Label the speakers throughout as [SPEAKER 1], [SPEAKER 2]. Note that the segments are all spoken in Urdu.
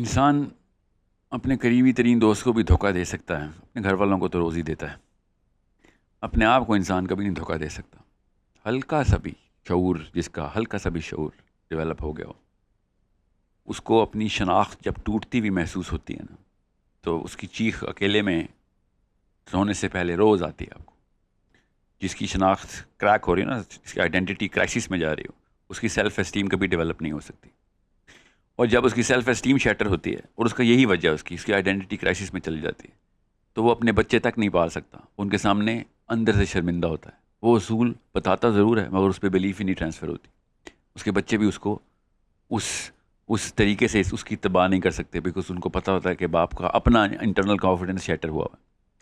[SPEAKER 1] انسان اپنے قریبی ترین دوست کو بھی دھوکہ دے سکتا ہے، اپنے گھر والوں کو تو روز ہی دیتا ہے، اپنے آپ کو انسان کبھی نہیں دھوکہ دے سکتا۔ ہلکا سا بھی شعور، جس کا ہلکا سا بھی شعور ڈیولپ ہو گیا ہو، اس کو اپنی شناخت جب ٹوٹتی ہوئی محسوس ہوتی ہے نا، تو اس کی چیخ اکیلے میں سونے سے پہلے روز آتی ہے آپ کو۔ جس کی شناخت کریک ہو رہی ہے نا، جس کی آئیڈینٹی کرائسس میں جا رہی ہو، اس کی سیلف اسٹیم کبھی ڈیولپ نہیں ہو سکتی۔ اور جب اس کی سیلف اسٹیم شیٹر ہوتی ہے، اور اس کا یہی وجہ ہے، اس کی آئیڈینٹی کرائسس میں چلی جاتی ہے، تو وہ اپنے بچے تک نہیں پال سکتا، ان کے سامنے اندر سے شرمندہ ہوتا ہے۔ وہ اصول بتاتا ضرور ہے، مگر اس پہ بلیف ہی نہیں ٹرانسفر ہوتی۔ اس کے بچے بھی اس کو اس طریقے سے اس کی اتباع نہیں کر سکتے، بیکاز ان کو پتہ ہوتا ہے کہ باپ کا اپنا انٹرنل کانفیڈنس شیٹر ہوا ہے۔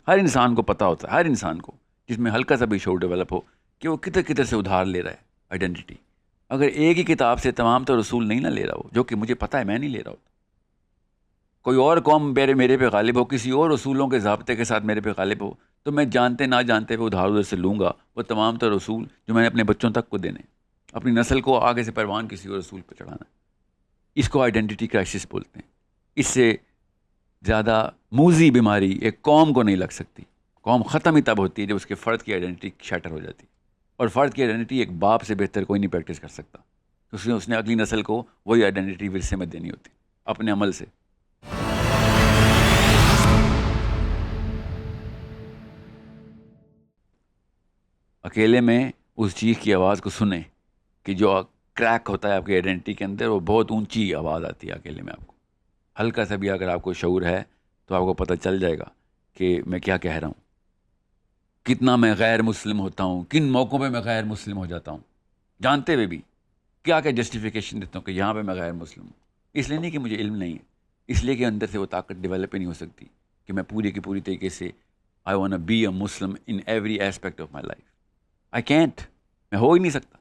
[SPEAKER 1] ہر انسان کو پتہ ہوتا ہے، ہر انسان کو جس میں ہلکا سا بھی شعور ڈیولپ ہو، کہ وہ کدھر کدھر سے ادھار لے رہا ہے آئیڈینٹی۔ اگر ایک ہی کتاب سے تمام تو رسول نہیں نہ لے رہا ہو، جو کہ مجھے پتہ ہے میں نہیں لے رہا ہوں، کوئی اور قوم میرے پہ غالب ہو، کسی اور رسولوں کے ضابطے کے ساتھ میرے پہ غالب ہو، تو میں جانتے نہ جانتے ہوئے ادھار ادھر سے لوں گا وہ تمام تو رسول جو میں نے اپنے بچوں تک کو دینے، اپنی نسل کو آگے سے پروان کسی اور رسول پہ چڑھانا۔ اس کو آئیڈینٹی کرائسس بولتے ہیں۔ اس سے زیادہ موذی بیماری ایک قوم کو نہیں لگ سکتی۔ قوم ختم ہی تب ہوتی ہے جب اس کے فرد کی آئیڈینٹی شیٹر ہو جاتی ہے، اور فرد کی آئیڈینٹی ایک باپ سے بہتر کوئی نہیں پریکٹس کر سکتا۔ اس نے اگلی نسل کو وہی آئیڈینٹی ورثے میں دینی ہوتی اپنے عمل سے۔ اکیلے میں اس چیخ کی آواز کو سنیں کہ جو کریک ہوتا ہے آپ کی آئیڈینٹی کے اندر، وہ بہت اونچی آواز آتی ہے اکیلے میں آپ کو۔ ہلکا سا بھی اگر آپ کو شعور ہے تو آپ کو پتہ چل جائے گا کہ میں کیا کہہ رہا ہوں، کتنا میں غیر مسلم ہوتا ہوں، کن موقعوں پہ میں غیر مسلم ہو جاتا ہوں، جانتے ہوئے بھی کیا جسٹیفیکیشن دیتا ہوں کہ یہاں پہ میں غیر مسلم ہوں۔ اس لیے نہیں کہ مجھے علم نہیں ہے، اس لیے کہ اندر سے وہ طاقت ڈیولپ ہی نہیں ہو سکتی کہ میں پوری کی پوری طریقے سے I want be a Muslim in every aspect of my life. I can't, میں ہو ہی نہیں سکتا۔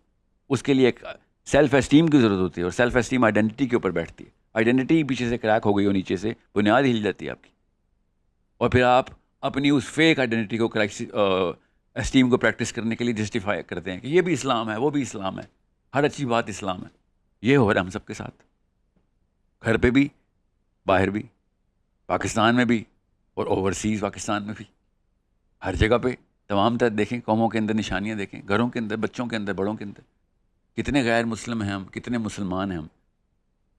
[SPEAKER 1] اس کے لیے ایک سیلف اسٹیم کی ضرورت ہوتی ہے، اور سیلف اسٹیم آئیڈینٹی کے اوپر بیٹھتی ہے۔ آئیڈینٹی پیچھے سے کریک ہو گئی ہو، نیچے سے بنیاد ہل جاتی ہے آپ کی، اور پھر آپ اپنی اس فیک آئیڈینٹی کو اسٹیم کو پریکٹس کرنے کے لیے جسٹیفائی کرتے ہیں کہ یہ بھی اسلام ہے، وہ بھی اسلام ہے، ہر اچھی بات اسلام ہے۔ یہ ہو رہا ہے ہم سب کے ساتھ، گھر پہ بھی، باہر بھی، پاکستان میں بھی، اور اوورسیز پاکستان میں بھی، ہر جگہ پہ تمام تر دیکھیں، قوموں کے اندر نشانیاں دیکھیں، گھروں کے اندر، بچوں کے اندر، بڑوں کے اندر، کتنے غیر مسلم ہیں ہم، کتنے مسلمان ہیں ہم۔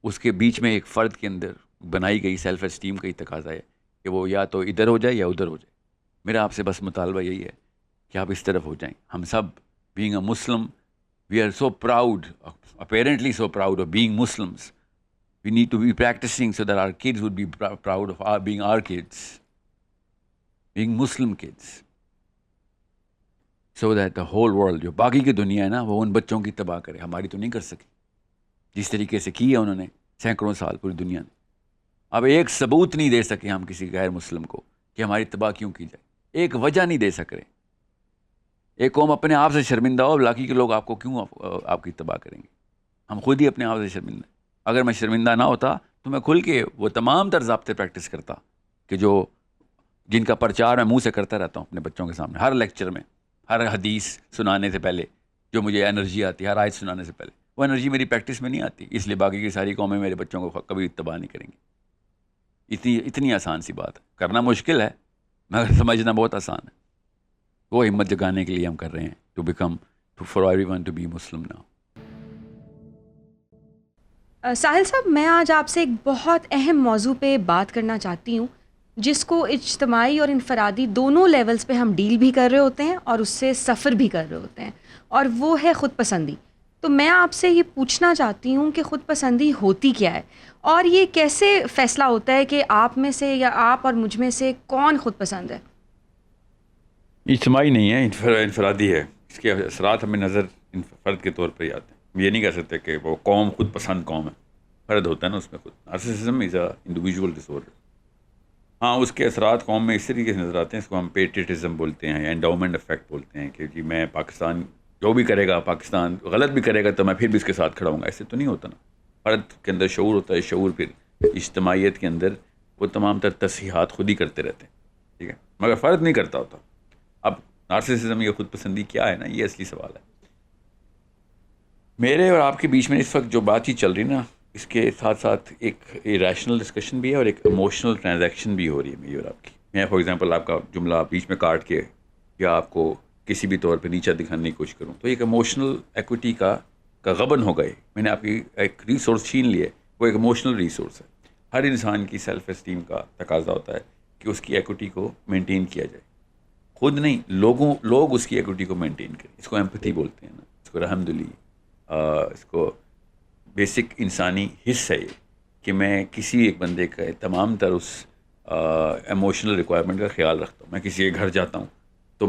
[SPEAKER 1] اس کے بیچ میں ایک فرد کے اندر بنائی گئی سیلف اسٹیم کا ہی تقاضا ہے کہ وہ یا تو ادھر ہو جائے یا ادھر ہو جائے۔ میرا آپ سے بس مطالبہ یہی ہے کہ آپ اس طرف ہو جائیں۔ ہم سب being a Muslim, we are so proud, apparently so proud of being Muslims. We need to be practicing so that our kids would be proud of being our kids, being Muslim kids, so that the whole world، جو باقی کی دنیا ہے نا، وہ ان بچوں کی تباہ کرے۔ ہماری تو نہیں کر سکی جس طریقے سے کی ہے انہوں نے سینکڑوں سال پوری دنیا نے۔ اب ایک ثبوت نہیں دے سکے ہم کسی غیر مسلم کو کہ ہماری تباہ کیوں کی جائے، ایک وجہ نہیں دے سک رہے۔ ایک قوم اپنے آپ سے شرمندہ ہو، باقی کے لوگ آپ کو کیوں آپ کی تباہ کریں گے؟ ہم خود ہی اپنے آپ سے شرمندہ۔ اگر میں شرمندہ نہ ہوتا تو میں کھل کے وہ تمام تر ضابطے پریکٹس کرتا کہ جن کا پرچار میں منہ سے کرتا رہتا ہوں اپنے بچوں کے سامنے، ہر لیکچر میں، ہر حدیث سنانے سے پہلے جو مجھے انرجی آتی ہے، ہر آیت سنانے سے پہلے، وہ انرجی میری پریکٹس میں نہیں آتی، اس لیے باقی کی ساری قومیں میرے بچوں کو کبھی اتباع نہیں کریں گی۔ اتنی آسان سی بات ہے، کرنا مشکل ہے مگر سمجھنا بہت آسان ہے۔ وہ ہمت جگانے کے لیے ہم کر رہے ہیں for every one to be Muslim now.
[SPEAKER 2] Sahil sahab, میں آج آپ سے ایک بہت اہم موضوع پہ بات کرنا چاہتی ہوں، جس کو اجتماعی اور انفرادی دونوں لیولز پہ ہم ڈیل بھی کر رہے ہوتے ہیں اور اس سے سفر بھی کر رہے ہوتے ہیں، اور وہ ہے خود پسندی۔ تو میں آپ سے یہ پوچھنا چاہتی ہوں کہ خود پسندی ہوتی کیا ہے، اور یہ کیسے فیصلہ ہوتا ہے کہ آپ میں سے یا آپ اور مجھ میں سے کون خود پسند ہے؟
[SPEAKER 1] اجتماعی نہیں ہے، انفرادی ہے۔ اس کے اثرات ہمیں نظر فرد کے طور پر ہی آتے ہیں۔ ہم یہ نہیں کہہ سکتے کہ وہ قوم خود پسند قوم ہے، فرد ہوتا ہے نا اس میں خود۔ نارسسزم از اے انڈیویجول ڈس آرڈر۔ ہاں، اس کے اثرات قوم میں اس طریقے سے نظر آتے ہیں، اس کو ہم پیٹریٹزم بولتے ہیں یا انڈاؤمنٹ افیکٹ بولتے ہیں کہ جی میں پاکستان جو بھی کرے گا، پاکستان غلط بھی کرے گا تو میں پھر بھی اس کے ساتھ کھڑا ہوں گا۔ ایسے تو نہیں ہوتا نا۔ فرد کے اندر شعور ہوتا ہے، شعور پھر اجتماعیت کے اندر وہ تمام تر تصحیحات خود ہی کرتے رہتے ہیں، ٹھیک ہے، مگر فرد نہیں کرتا ہوتا۔ اب نارسسزم یا خود پسندی کیا ہے نا، یہ اصلی سوال ہے۔ میرے اور آپ کے بیچ میں اس وقت جو بات ہی چل رہی نا، اس کے ساتھ ساتھ ایک ریشنل ڈسکشن بھی ہے اور ایک ایموشنل ٹرانزیکشن بھی ہو رہی ہے میری اور آپ کی. میں فار ایگزامپل آپ کا جملہ بیچ میں کاٹ کے یا آپ کو کسی بھی طور پہ نیچا دکھانے کی کوشش کروں تو ایک ایموشنل ایکوٹی کا غبن ہو گئے. میں نے آپ کی ایک ریسورس چھین لیے, وہ ایک ایموشنل ریسورس ہے. ہر انسان کی سیلف اسٹیم کا تقاضا ہوتا ہے کہ اس کی ایکوٹی کو مینٹین کیا جائے. خود نہیں, لوگ اس کی ایکوٹی کو مینٹین کریں. اس کو ایمپتھی بولتے ہیں نا, اس کو رحم دلی, اس کو بیسک انسانی حص ہے یہ کہ میں کسی ایک بندے کا تمام تر اس ایموشنل ریکوائرمنٹ کا خیال رکھتا ہوں. میں کسی کے گھر جاتا ہوں تو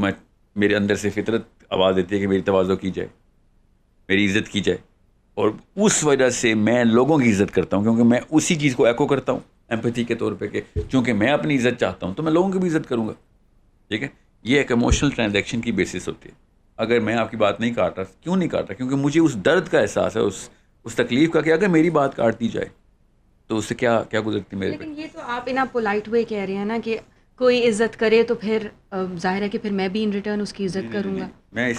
[SPEAKER 1] میرے اندر سے فطرت آواز دیتی ہے کہ میری تواضع کی جائے, میری عزت کی جائے, اور اس وجہ سے میں لوگوں کی عزت کرتا ہوں کیونکہ میں اسی چیز کو ایکو کرتا ہوں ایمپتھی کے طور پہ کہ چونکہ میں اپنی عزت چاہتا ہوں تو میں لوگوں کی بھی عزت کروں گا. ٹھیک ہے, یہ ایک ایموشنل ٹرانزیکشن کی بیسس ہوتی ہے. اگر میں آپ کی بات نہیں کاٹ رہا, کیوں نہیں کاٹ رہا؟ کیونکہ مجھے اس درد کا احساس ہے, اس تکلیف کا کہ اگر میری بات کاٹ دی جائے تو اس سے کیا گزرتی میرے پہ.
[SPEAKER 2] لیکن یہ تو آپ ان اے پولائٹ وے کہہ رہے ہیں نا کہ کوئی عزت کرے تو پھر ظاہر ہے کہ پھر میں بھی ان ریٹرن اس کی عزت کروں گا.
[SPEAKER 1] میں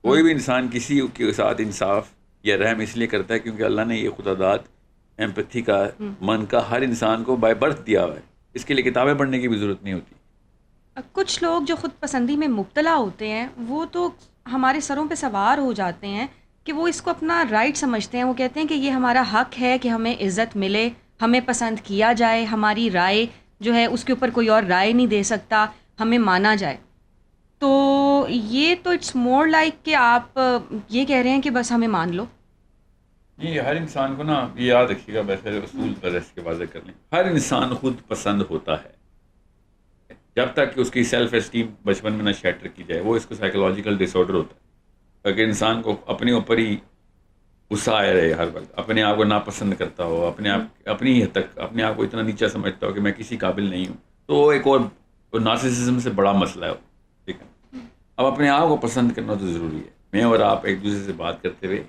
[SPEAKER 1] کوئی بھی انسان کسی کے ساتھ انصاف یا رحم اس لیے کرتا ہے کیونکہ اللہ نے یہ خدا داد ایمپتھی کا من کا ہر انسان کو بائی برتھ دیا ہوا ہے. اس کے لیے کتابیں پڑھنے کی بھی ضرورت نہیں ہوتی.
[SPEAKER 2] کچھ لوگ جو خود پسندی میں مبتلا ہوتے ہیں وہ تو ہمارے سروں پہ سوار ہو جاتے ہیں کہ وہ اس کو اپنا رائٹ سمجھتے ہیں. وہ کہتے ہیں کہ یہ ہمارا حق ہے کہ ہمیں عزت ملے, ہمیں پسند کیا جائے, ہماری رائے جو ہے اس کے اوپر کوئی اور رائے نہیں دے سکتا, ہمیں مانا جائے. تو یہ تو اٹس مور لائک کہ آپ یہ کہہ رہے ہیں کہ بس ہمیں مان لو.
[SPEAKER 1] یہ ہر انسان کو نا یہ یاد رکھیے گا, ویسے اصول پر اس کے واضح کر لیں. ہر انسان خود پسند ہوتا ہے جب تک کہ اس کی سیلف اسٹیم بچپن میں نہ شیٹر کی جائے. وہ اس کو سائیکولوجیکل ڈس آرڈر ہوتا ہے. اگر انسان کو اپنے اوپر ہی غصہ آیا رہے, ہر وقت اپنے آپ کو ناپسند کرتا ہو, اپنی حد تک اپنے آپ کو اتنا نیچا سمجھتا ہو کہ میں کسی قابل نہیں ہوں, تو ایک اور نارسسزم سے بڑا مسئلہ ہے. ٹھیک ہے, اب اپنے آپ کو پسند کرنا تو ضروری ہے. میں اور آپ ایک دوسرے سے بات کرتے ہوئے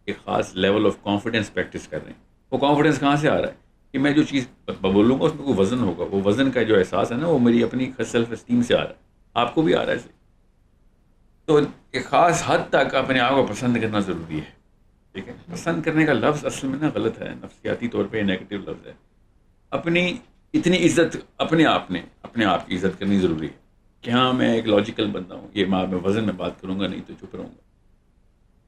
[SPEAKER 1] ایک خاص لیول آف کانفیڈنس پریکٹس کر رہے ہیں. وہ کانفیڈنس کہاں سے آ رہا ہے کہ میں جو چیز بولوں گا اس میں کوئی وزن ہوگا. وہ وزن کا جو احساس ہے نا وہ میری اپنی سیلف اسٹیم سے آ رہا ہے, آپ کو بھی آ رہا ہے. تو ایک خاص حد تک اپنے آپ کو پسند کرنا ضروری ہے. ٹھیک ہے, پسند کرنے کا لفظ اصل میں نا غلط ہے, نفسیاتی طور پہ نیگیٹو لفظ ہے. اپنی اتنی عزت اپنے آپ کی عزت کرنی ضروری ہے کہ ہاں میں ایک لاجیکل بندہ ہوں, یہ میں وزن میں بات کروں گا, نہیں تو چپ رہوں گا.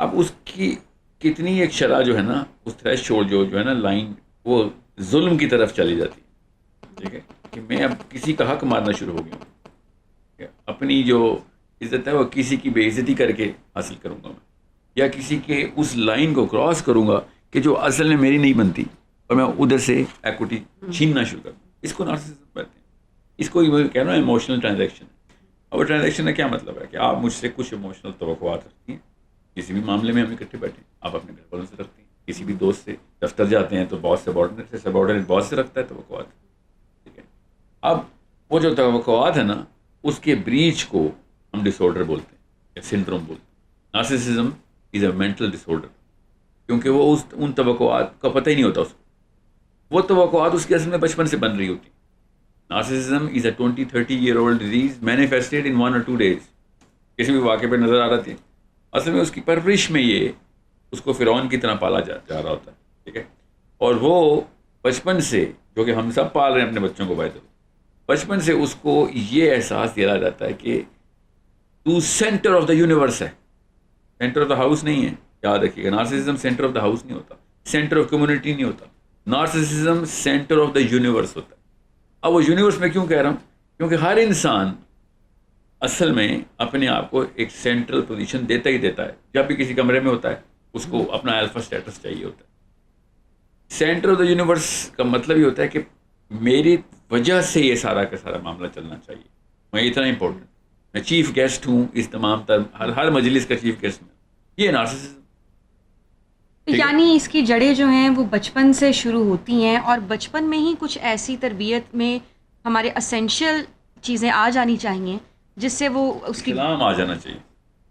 [SPEAKER 1] اب اس کی کتنی ایک شرح جو ہے نا, اس تھریش ہولڈ جو ہے نا لائن, وہ ظلم کی طرف چلی جاتی ہے. ٹھیک ہے, کہ میں اب کسی کا حق مارنا شروع ہو گیا ہوں, اپنی جو عزت ہے وہ کسی کی بے عزتی کر کے حاصل کروں گا میں, یا کسی کے اس لائن کو کراس کروں گا کہ جو اصل میں میری نہیں بنتی, اور میں ادھر سے ایکوٹی چھیننا شروع کروں. اس کو نارسسزم کہتے ہیں. اس کو کہہ رہا ہوں ایموشنل ٹرانزیکشن. اور ٹرانزیکشن کا کیا مطلب ہے کہ آپ مجھ سے کچھ ایموشنل توقعات رکھتی ہیں. کسی بھی معاملے میں ہم اکٹھے بیٹھے ہیں, آپ اپنے گھر والوں سے رکھتی ہیں, کسی بھی دوست سے, دفتر جاتے ہیں تو باس سبارڈینیٹ باس سے رکھتا ہے توقعات. ٹھیک ہے, اب وہ جو توقعات ہیں نا اس کے بریچ کو ہم ڈس آرڈر بولتے ہیں یا سنڈروم بولتے ہیں. Narcissism is a mental dish order, کیونکہ وہ ان توقعات کا پتہ ہی نہیں ہوتا اس کو. وہ توقعات اس کے اصل میں بچپن سے بن رہی ہوتی. Narcissism is a 20-30 year old disease manifested in 1 or 2 days. کسی بھی واقعے پہ نظر آ رہا تھی, اصل میں اس کی پرورش میں یہ اس کو فرعون کی طرح پالا جا رہا ہوتا ہے. ٹھیک ہے, اور وہ بچپن سے, جو کہ ہم سب پال رہے ہیں اپنے بچوں کو, بچپن سے اس کو یہ احساس دیا جاتا ہے کہ تو سینٹر آف دا یونیورس ہے, سینٹر آف دا ہاؤس نہیں ہے. یاد رکھیے گا, narcissism centre of the house نہیں ہوتا, سینٹر آف کمیونٹی نہیں ہوتا. Narcissism centre of the universe ہوتا ہے. اب وہ یونیورس میں کیوں کہہ رہا ہوں, کیونکہ ہر انسان اصل میں اپنے آپ کو ایک سینٹرل پوزیشن دیتا ہی دیتا ہے. جب بھی کسی کمرے میں ہوتا ہے اس کو اپنا الفا اسٹیٹس چاہیے ہوتا ہے. سینٹر آف دا یونیورس کا مطلب یہ ہوتا ہے کہ میری وجہ سے یہ سارا کا سارا معاملہ چلنا چاہیے, میں اتنا امپورٹنٹ, میں چیف گیسٹ ہوں اس تمام تر ہر مجلس کا چیف گیسٹ میں. یہ نارسسزم.
[SPEAKER 2] یعنی اس کی جڑیں جو ہیں وہ بچپن سے شروع ہوتی ہیں, اور بچپن میں ہی کچھ ایسی تربیت میں ہمارے اسینشیل چیزیں آ جانی چاہیے جس سے وہ اس کی
[SPEAKER 1] اسلام آ جانا چاہیے.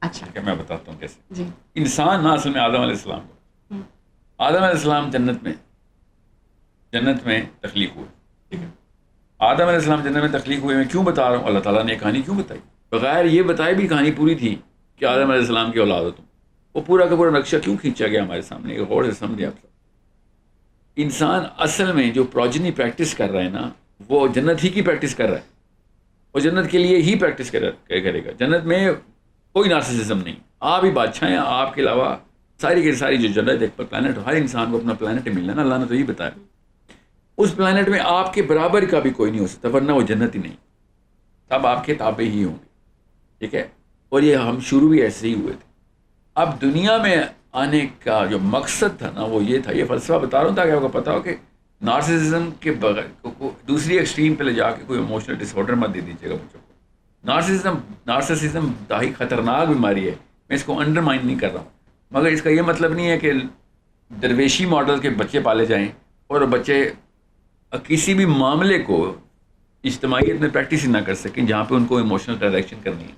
[SPEAKER 2] اچھا,
[SPEAKER 1] کہ میں بتاتا ہوں کیسے.
[SPEAKER 2] جی,
[SPEAKER 1] انسان نا اصل میں آدم علیہ السلام کو, آدم علیہ السلام جنت میں تخلیق ہوئے. ٹھیک ہے, آدم علیہ السلام جنت میں تخلیق ہوئے. میں کیوں بتا رہا ہوں, اللہ تعالیٰ نے کہانی کیوں بتائی, بغیر یہ بتائے بھی کہانی پوری تھی کہ آدم علیہ السلام کی اولاد ہو تم. وہ پورا کا پورا نقشہ کیوں کھینچا گیا ہمارے سامنے, غور سے سمجھے آپ سب. انسان اصل میں جو پروجنی پریکٹس کر رہا ہے نا وہ جنت ہی کی پریکٹس کر رہا ہے، وہ جنت کے لیے ہی پریکٹس کرے گا. جنت میں کوئی نارسسزم نہیں، آپ ہی بادشاہ ہیں، آپ کے علاوہ ساری کی ساری جو جنت ایک پلانٹ، ہر انسان کو اپنا پلانٹ ملنا ہے نا، اللہ نے تو یہی بتایا. اس پلانٹ میں آپ کے برابر کا بھی کوئی نہیں ہو سکتا، ورنہ وہ جنت ہی نہیں، سب آپ کے تابع ہی ہوں گے. ٹھیک ہے، اور یہ ہم شروع بھی ایسے ہی ہوئے تھے. اب دنیا میں آنے کا جو مقصد تھا نا وہ یہ تھا، یہ فلسفہ بتا رہا ہوں تاکہ آپ کو پتا ہو کہ نارسسزم کے بغیر دوسری ایکسٹریم پہ لے جا کے کوئی ایموشنل ڈس آرڈر مت دے دیجیے گا بچوں کو. نارسسزم انتہائی خطرناک بیماری ہے، میں اس کو انڈرمائن نہیں کر رہا ہوں، مگر اس کا یہ مطلب نہیں ہے کہ درویشی ماڈل کے بچے پالے جائیں اور بچے کسی بھی معاملے کو اجتماعیت میں پریکٹس ہی نہ کر سکیں جہاں پہ ان کو ایموشنل ڈائریکشن کرنی ہے.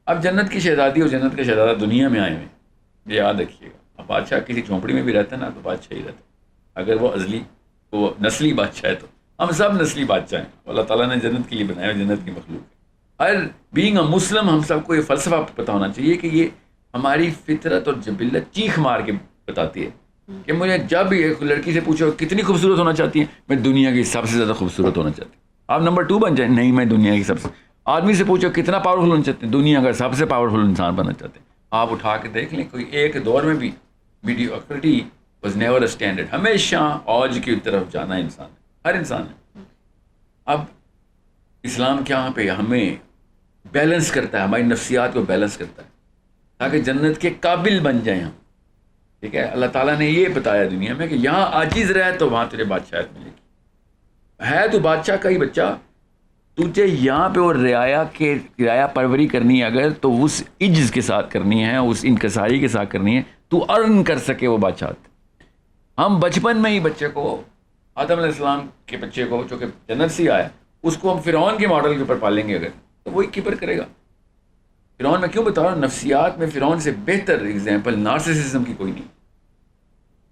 [SPEAKER 1] اب جنت کی شہزادی اور جنت کا شہزادہ دنیا میں آئے ہوئے ہیں، یہ یاد رکھیے گا. اب بادشاہ کسی جھونپڑی میں بھی رہتا ہے نا تو بادشاہ ہی رہتا ہے، اگر وہ وہ نسلی بادشاہ ہے تو ہم سب نسلی بادشاہ ہیں. اللہ تعالیٰ نے جنت کے لیے بنایا، جنت کی مخلوق ہے. ہر بینگ اے مسلم ہم سب کو یہ فلسفہ پتہ ہونا چاہیے کہ یہ ہماری فطرت اور جبلت چیخ مار کے بتاتی ہے کہ مجھے جب ایک لڑکی سے پوچھو کتنی خوبصورت ہونا چاہتی ہیں، میں دنیا کی سب سے زیادہ خوبصورت ہونا چاہتی ہوں. آپ نمبر 2 بن جائیں، نہیں میں دنیا کی سب سے. آدمی سے پوچھو کتنا پاورفل ہونا چاہتے ہیں، دنیا کا سب سے پاورفل انسان بننا چاہتے ہیں. آپ اٹھا کے دیکھ لیں، کوئی ایک دور میں بھی میڈیوکرٹی واز نیور اے اسٹینڈرڈ، ہمیشہ اوج کی طرف جانا انسان ہے، ہر انسان ہے. اب اسلام کیا پہ ہمیں بیلنس کرتا ہے، ہماری نفسیات کو بیلنس کرتا ہے تاکہ جنت کے قابل بن جائیں ہم. ٹھیک ہے، اللہ تعالیٰ نے یہ بتایا دنیا میں کہ یہاں عاجز رہے تو وہاں تجھے بادشاہت ملے گی. ہے تو بادشاہ کا ہی بچہ، تجھے یہاں پہ اور رعایا پروری کرنی ہے اگر تو اس عجز کے ساتھ کرنی ہے، اس انکساری کے ساتھ کرنی ہے، تو ارن کر سکے وہ بادشاہت. ہم بچپن میں ہی بچے کو، آدم علیہ السلام کے بچے کو جو کہ جنت سے آیا، اس کو ہم فرعون کے ماڈل کے اوپر پالیں گے اگر تو وہی کیپر کرے گا. فرعون میں کیوں بتا رہا ہوں، نفسیات میں فرعون سے بہتر ایگزامپل نارسسزم کی کوئی نہیں.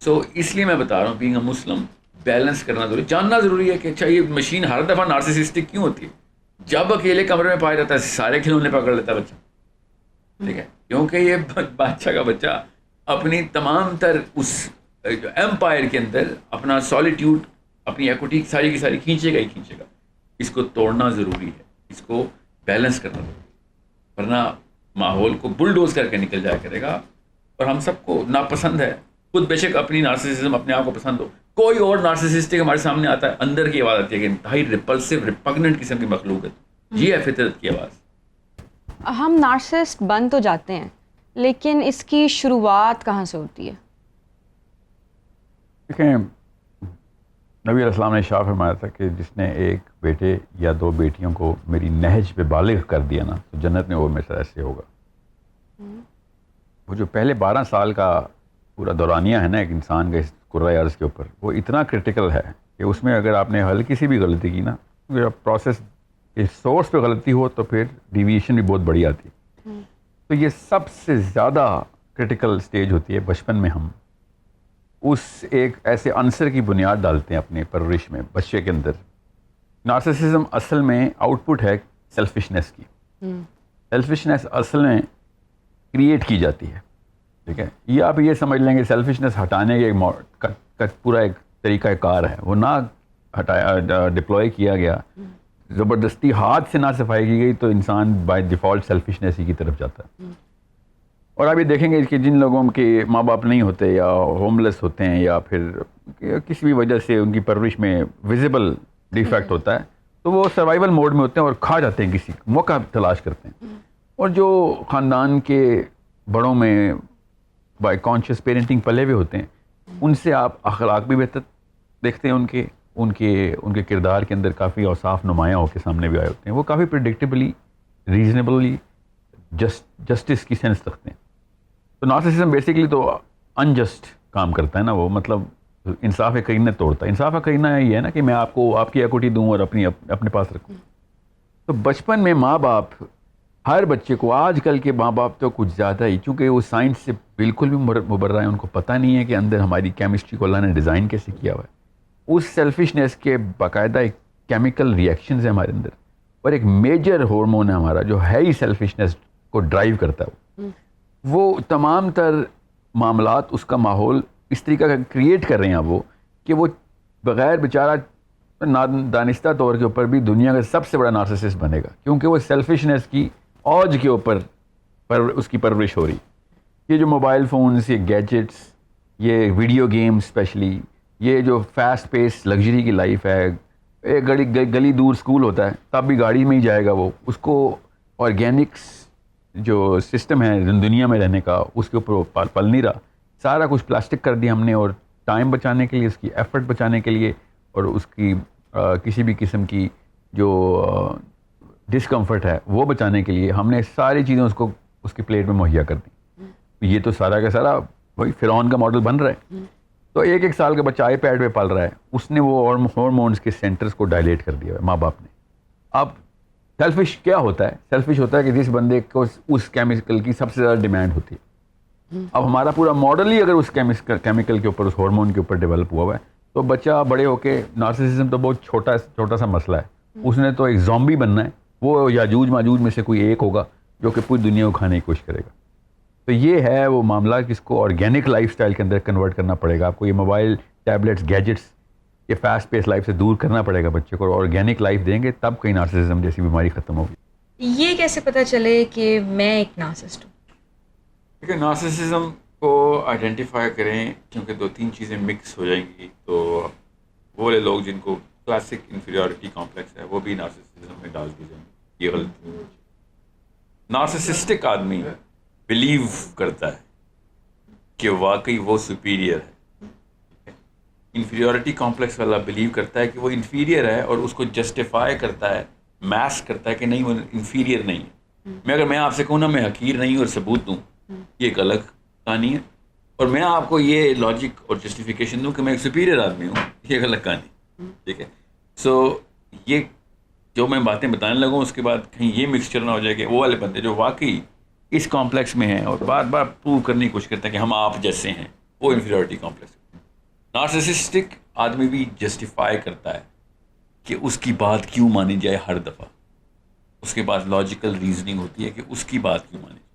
[SPEAKER 1] سو اس لیے میں بتا رہا ہوں بینگ اے مسلم بیلنس کرنا ضروری، جاننا ضروری ہے کہ اچھا یہ مشین ہر دفعہ نارسسسٹک کیوں ہوتی ہے. جب اکیلے کمرے میں پایا جاتا ہے سارے کھلونے پکڑ لیتا ہے بچہ. ٹھیک ہے، کیونکہ یہ بادشاہ کا بچہ اپنی تمام تر اس ایمپائر کے اندر اپنا سالیٹیوڈ، اپنی ایکوٹی ساری کی ساری کھینچے گا ہی کھینچے گا. اس کو توڑنا ضروری ہے، اس کو بیلنس کرنا ضروری ہے، ورنہ ماحول کو بلڈوز کر کے نکل جایا کرے گا. اور ہم سب کو ناپسند ہے، خود بے شک اپنی نارسسزم اپنے آپ کو پسند ہو، کوئی اور نارسسسٹک ہمارے سامنے آتا ہے، اندر کی آواز آتی ہے کہ انتہائی ریپلسو ریپگننٹ قسم کی مخلوق ہے. یہ ہے فطرت کی آواز.
[SPEAKER 2] ہم نارسسسٹ بن تو جاتے ہیں، لیکن اس کی شروعات کہاں سے ہوتی ہے؟
[SPEAKER 3] دیکھیں، نبی علیہ السلام نے ارشاد فرمایا تھا کہ جس نے ایک بیٹے یا 2 بیٹیوں کو میری نہج پہ بالغ کر دیا نا تو جنت میں وہ میرے ساتھ ایسے ہوگا. وہ جو پہلے 12 سال کا پورا دورانیہ ہے نا ایک انسان کے کرۂ ارض کے اوپر، وہ اتنا کرٹیکل ہے کہ اس میں اگر آپ نے ہلکی سی بھی غلطی کی نا، اگر پروسیس کے سورس پہ غلطی ہو تو پھر ڈیویشن بھی بہت بڑی آتی ہے. تو یہ سب سے زیادہ کرٹیکل سٹیج ہوتی ہے بچپن میں. ہم اس ایک ایسے عنصر کی بنیاد ڈالتے ہیں اپنے پرورش میں بچے کے اندر. نارسسزم اصل میں آؤٹ پٹ ہے سیلفشنس کی. سیلفشنس اصل میں کریٹ کی جاتی ہے. ٹھیک ہے، یہ آپ یہ سمجھ لیں گے سیلفشنس ہٹانے کے پورا ایک طریقہ کار ہے، وہ نہ ہٹایا ڈپلوائے کیا گیا، زبردستی ہاتھ سے نہ صفائی کی گئی تو انسان بائی ڈیفالٹ سیلفشنس ہی کی طرف جاتا ہے. اور آپ یہ دیکھیں گے کہ جن لوگوں کے ماں باپ نہیں ہوتے یا ہوم لیس ہوتے ہیں یا پھر کسی بھی وجہ سے ان کی پرورش میں ویزیبل ڈیفیکٹ ہوتا ہے تو وہ سروائیول موڈ میں ہوتے ہیں اور کھا جاتے ہیں، کسی موقع تلاش کرتے ہیں. اور جو خاندان کے بڑوں میں بائی کانشیس پیرنٹنگ پلے ہوئے ہوتے ہیں ان سے آپ اخلاق بھی بہتر دیکھتے ہیں، ان کے کردار کے اندر کافی اوصاف نمایاں ہو کے سامنے بھی آئے ہوتے ہیں. وہ کافی پریڈکٹیبلی ریزنیبلی جسٹس کی سینس رکھتے ہیں. تو نارسسزم بیسکلی تو انجسٹ کام کرتا ہے نا، وہ مطلب انصاف قرینہ توڑتا ہے. انصاف قرینہ یہ ہے نا کہ میں آپ کو آپ کی ایکوٹی دوں اور اپنے پاس رکھوں. تو بچپن میں ماں باپ ہر بچے کو، آج کل کے ماں باپ تو کچھ زیادہ ہی، چونکہ وہ سائنس سے بالکل بھی مبرہ ہیں، ان کو پتہ نہیں ہے کہ اندر ہماری کیمسٹری کو اللہ نے ڈیزائن کیسے کیا ہوا ہے. اس سیلفشنس کے باقاعدہ ایک کیمیکل ریئیکشنز ہیں ہمارے اندر، اور ایک میجر ہارمون ہے ہمارا جو ہے ہی سیلفشنس کو ڈرائیو کرتا ہے. وہ تمام تر معاملات، اس کا ماحول اس طریقہ کا کریٹ کر رہے ہیں وہ کہ وہ بغیر بیچارہ دانستہ طور کے اوپر بھی دنیا کا سب سے بڑا نارسسسٹ بنے گا، کیونکہ وہ سیلفشنس کی اوج کے اوپر اس کی پرورش ہو رہی. یہ جو موبائل فونز، یہ گیجٹس، یہ ویڈیو گیمز اسپیشلی، یہ جو فاسٹ پیس لگژری کی لائف ہے، ایک گلی دور اسکول ہوتا ہے تب بھی گاڑی میں ہی جائے گا وہ، اس کو آرگینکس جو سسٹم ہے دنیا میں رہنے کا اس کے اوپر وہ پل نہیں رہا. سارا کچھ پلاسٹک کر دیا ہم نے، اور ٹائم بچانے کے لیے، اس کی ایفرٹ بچانے کے لیے، اور اس کی کسی بھی قسم کی جو ڈسکمفرٹ ہے وہ بچانے کے لیے ہم نے ساری چیزیں اس کی پلیٹ میں مہیا کر دی. یہ تو سارا کا سارا وہی فرعون کا ماڈل بن رہا ہے. تو ایک سال کا بچہ آئی پیڈ پہ پل رہا ہے، اس نے وہ ہارمونز کے سینٹرز کو ڈائلیٹ کر دیا ہے ماں باپ نے. اب سیلفش کیا ہوتا ہے؟ سیلفش ہوتا ہے کہ جس بندے کو اس کیمیکل کی سب سے زیادہ ڈیمانڈ ہوتی ہے. اب ہمارا پورا ماڈل ہی اگر اس کیمیکل کے اوپر، اس ہارمون کے اوپر ڈیولپ ہوا ہے، تو بچہ بڑے ہو کے، نارسسزم تو بہت چھوٹا سا مسئلہ ہے، اس نے تو ایک زومبی بننا ہے. وہ یاجوج ماجوج میں سے کوئی ایک ہوگا جو کہ پوری دنیا کو کھانے کی کوشش کرے گا. تو یہ ہے وہ معاملہ جس کو آرگینک لائف سٹائل کے اندر کنورٹ کرنا پڑے گا آپ کو. یہ موبائل، ٹیبلٹس، گیجٹس، یہ فاسٹ پیس لائف سے دور کرنا پڑے گا بچے کو، اور آرگینک لائف دیں گے تب کہیں نارسسزم جیسی بیماری ختم ہوگی.
[SPEAKER 2] یہ کیسے پتہ چلے کہ میں ایک نارسسٹ ہوں؟
[SPEAKER 1] دیکھیں، نارسسزم کو آئیڈینٹیفائی کریں، کیونکہ 2-3 چیزیں مکس ہو جائیں گی تو وہ والے لوگ جن کو کلاسک انفیریورٹی کمپلیکس ہے وہ بھی نارسسزم میں ڈال دی جائیں گے. یہ غلط. نارسسسٹک آدمی بلیو کرتا ہے کہ واقعی وہ سپیریئر ہے. انفیریورٹی کمپلیکس والا بلیو کرتا ہے کہ وہ انفیریئر ہے، اور اس کو جسٹیفائی کرتا ہے، میسک کرتا ہے کہ نہیں، وہ انفیریئر نہیں ہے. اگر میں آپ سے کہوں نا میں حقیر نہیں اور ثبوت دوں، یہ ایک الگ کہانی ہے. اور میں آپ کو یہ لاجک اور جسٹیفیکیشن دوں کہ میں ایک سپیریئر آدمی ہوں، یہ ایک الگ کہانی. ٹھیک ہے. سو یہ جو میں باتیں بتانے لگوں اس کے بعد کہیں یہ مکسچر نہ ہو جائے کہ وہ والے بندے جو واقعی اس کمپلیکس میں ہیں اور بار بار پروو کرنے کی کوشش کرتے ہیں کہ ہم آپ جیسے ہیں، وہ انفیریورٹی کمپلیکس. نارسسسٹک آدمی بھی جسٹیفائی کرتا ہے کہ اس کی بات کیوں مانی جائے ہر دفعہ. اس کے بعد لاجیکل ریزننگ ہوتی ہے کہ اس کی بات کیوں مانی جائے.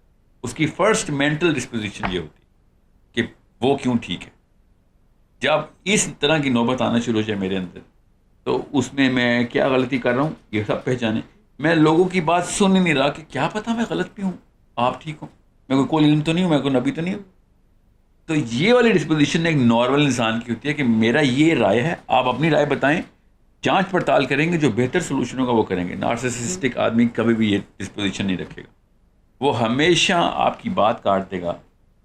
[SPEAKER 1] اس کی فرسٹ مینٹل ڈسپوزیشن یہ ہوتی ہے کہ وہ کیوں ٹھیک ہے. جب اس طرح کی نوبت آنا شروع ہو جائے میرے اندر، تو اس میں کیا غلطی کر رہا ہوں یہ سب پہچانے. میں لوگوں کی بات سن ہی نہیں رہا کہ کیا پتہ میں غلط بھی ہوں، آپ ٹھیک ہوں، میں کوئی علم تو نہیں ہوں، میں کوئی نبی تو نہیں ہوں. تو یہ والی ڈسپوزیشن ایک نارمل انسان کی ہوتی ہے کہ میرا یہ رائے ہے، آپ اپنی رائے بتائیں، جانچ پڑتال کریں گے، جو بہتر سولوشن ہوگا وہ کریں گے. نارسسسٹک آدمی کبھی بھی یہ ڈسپوزیشن نہیں رکھے گا. وہ ہمیشہ آپ کی بات کاٹ دے گا،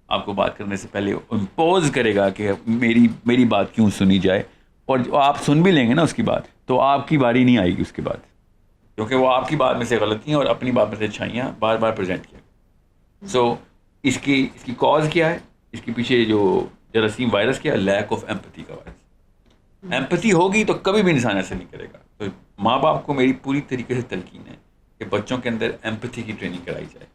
[SPEAKER 1] آپ کو بات کرنے سے پہلے امپوز کرے گا کہ میری بات کیوں سنی جائے. اور جو آپ سن بھی لیں گے نا اس کی بات، تو آپ کی باری نہیں آئے گی اس کے بعد، کیونکہ وہ آپ کی بات میں سے غلطیاں اور اپنی بات میں سے اچھائیاں بار بار پریزنٹ کیا. سو اس کی کاز کیا ہے؟ اس کے پیچھے جو جراثیم وائرس کیا ہے؟ لیک آف ایمپتھی کا وائرس. ایمپتھی ہوگی تو کبھی بھی انسان ایسے نہیں کرے گا. تو ماں باپ کو میری پوری طریقے سے تلقین ہے کہ بچوں کے اندر ایمپتھی کی ٹریننگ کرائی جائے،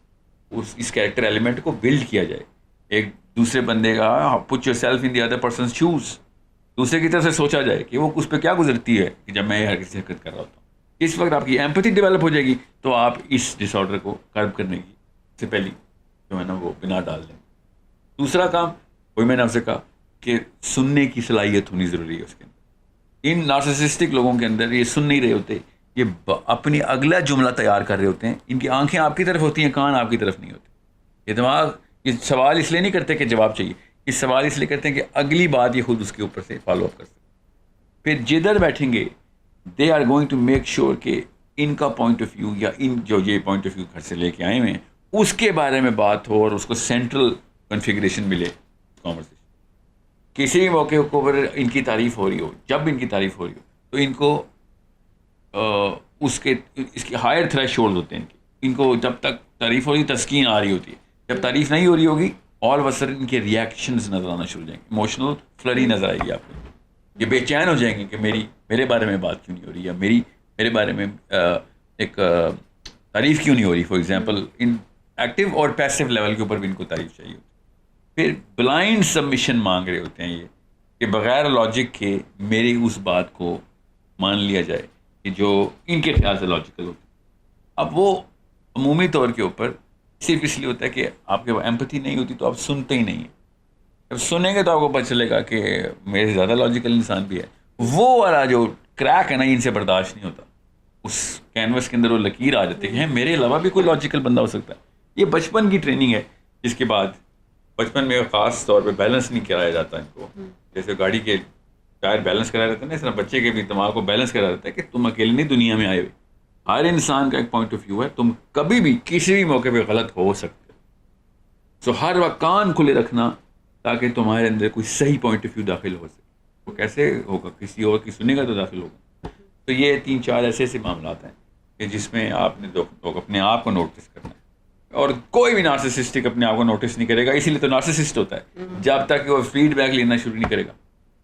[SPEAKER 1] اس کیریکٹر ایلیمنٹ کو بلڈ کیا جائے. ایک دوسرے بندے کا put yourself in the other person's shoes, دوسرے کی طرف سے سوچا جائے کہ وہ اس پہ کیا گزرتی ہے کہ جب میں ہر کسی حرکت کر رہا ہوتا ہوں. اس وقت آپ کی ایمپتھی ڈیولپ ہو جائے گی تو آپ اس ڈس آرڈر کو کرب کرنے کی سے پہلی جو ہے نا وہ بنا ڈال دیں. دوسرا کام وہی میں نے آپ سے کہا کہ سننے کی صلاحیت ہونی ضروری ہے اس کے اندر. ان نارسسسٹک لوگوں کے اندر یہ سن نہیں رہے ہوتے، یہ اپنی اگلا جملہ تیار کر رہے ہوتے ہیں. ان کی آنکھیں آپ کی طرف ہوتی ہیں، کان آپ کی طرف نہیں ہوتے. یہ دماغ یہ سوال اس لیے نہیں کرتے کہ جواب چاہیے، یہ سوال اس لیے کرتے ہیں کہ اگلی بات یہ خود اس کے اوپر سے فالو اپ کر سکتے. پھر جدھر بیٹھیں گے they are going to make sure کہ ان کا پوائنٹ آف ویو یا ان جو یہ پوائنٹ آف ویو گھر سے لے کے آئے ہوئے ہیں اس کے بارے میں بات ہو اور اس کو سینٹرل کنفیگریشن ملے کانورسیشن. کسی بھی موقع کے اوپر ان کی تعریف ہو رہی ہو، جب بھی ان کی تعریف ہو رہی ہو تو ان کو اس کی ہائر تھریش ہولڈ ہوتے ہیں. ان کو جب تک تعریف ہو رہی تسکین آ رہی ہوتی ہے، جب تعریف نہیں ہو رہی ہوگی آل آف اے سڈن ان کے ریئیکشنز نظر آنا شروع ہو جائیں گے، ایموشنل فلری نظر آئے گی آپ کو. یہ بے چین ہو جائیں گے کہ میرے بارے میں بات کیوں نہیں ہو رہی، یا میرے بارے میں ایک تعریف کیوں نہیں ہو رہی. فار ایگزامپل ان ایکٹیو اور پیسو لیول کے اوپر بھی ان کو تعریف چاہیے ہوتی. پھر بلائنڈ سبمیشن مانگ رہے ہوتے ہیں یہ کہ بغیر لاجک کے میری اس بات کو مان لیا جائے کہ جو ان کے خیال سے لاجیکل ہوتی. اب وہ عمومی طور کے اوپر صرف اس لیے ہوتا ہے کہ آپ کے ایمپتھی نہیں ہوتی تو آپ سنتے ہی نہیں ہیں. جب سنیں گے تو آپ کو پتہ چلے گا کہ میرے سے زیادہ لاجیکل انسان بھی ہے. وہ والا جو کریک ہے نا ان سے برداشت نہیں ہوتا. اس کینوس کے اندر وہ لکیر آ جاتی ہے میرے علاوہ بھی کوئی لاجیکل بندہ ہو سکتا ہے. یہ بچپن کی ٹریننگ ہے جس کے بعد بچپن میں خاص طور پہ بیلنس نہیں کرایا جاتا ان کو. جیسے گاڑی کے ٹائر بیلنس کرایا جاتا ہے نا, اس طرح بچے کے بھی دماغ کو بیلنس کرایا جاتا ہے کہ تم اکیلے نہیں دنیا میں آئے ہوئے. ہر انسان کا ایک پوائنٹ آف ویو ہے, تم کبھی بھی کسی بھی موقع پہ غلط ہو سکتے. سو ہر وقت کان کھلے رکھنا تاکہ تمہارے اندر کوئی صحیح پوائنٹ آف ویو داخل ہو سکے. وہ کیسے ہوگا, کسی اور کی سنے گا تو داخل ہوگا. تو یہ 3-4 ایسے معاملات ہیں کہ جس میں آپ نے اپنے آپ کو نوٹس کرنا ہے. اور کوئی بھی نارسسسٹک اپنے آپ کو نوٹس نہیں کرے گا, اسی لیے تو نارسسسٹ ہوتا ہے, جب تک کہ وہ فیڈ بیک لینا شروع نہیں کرے گا.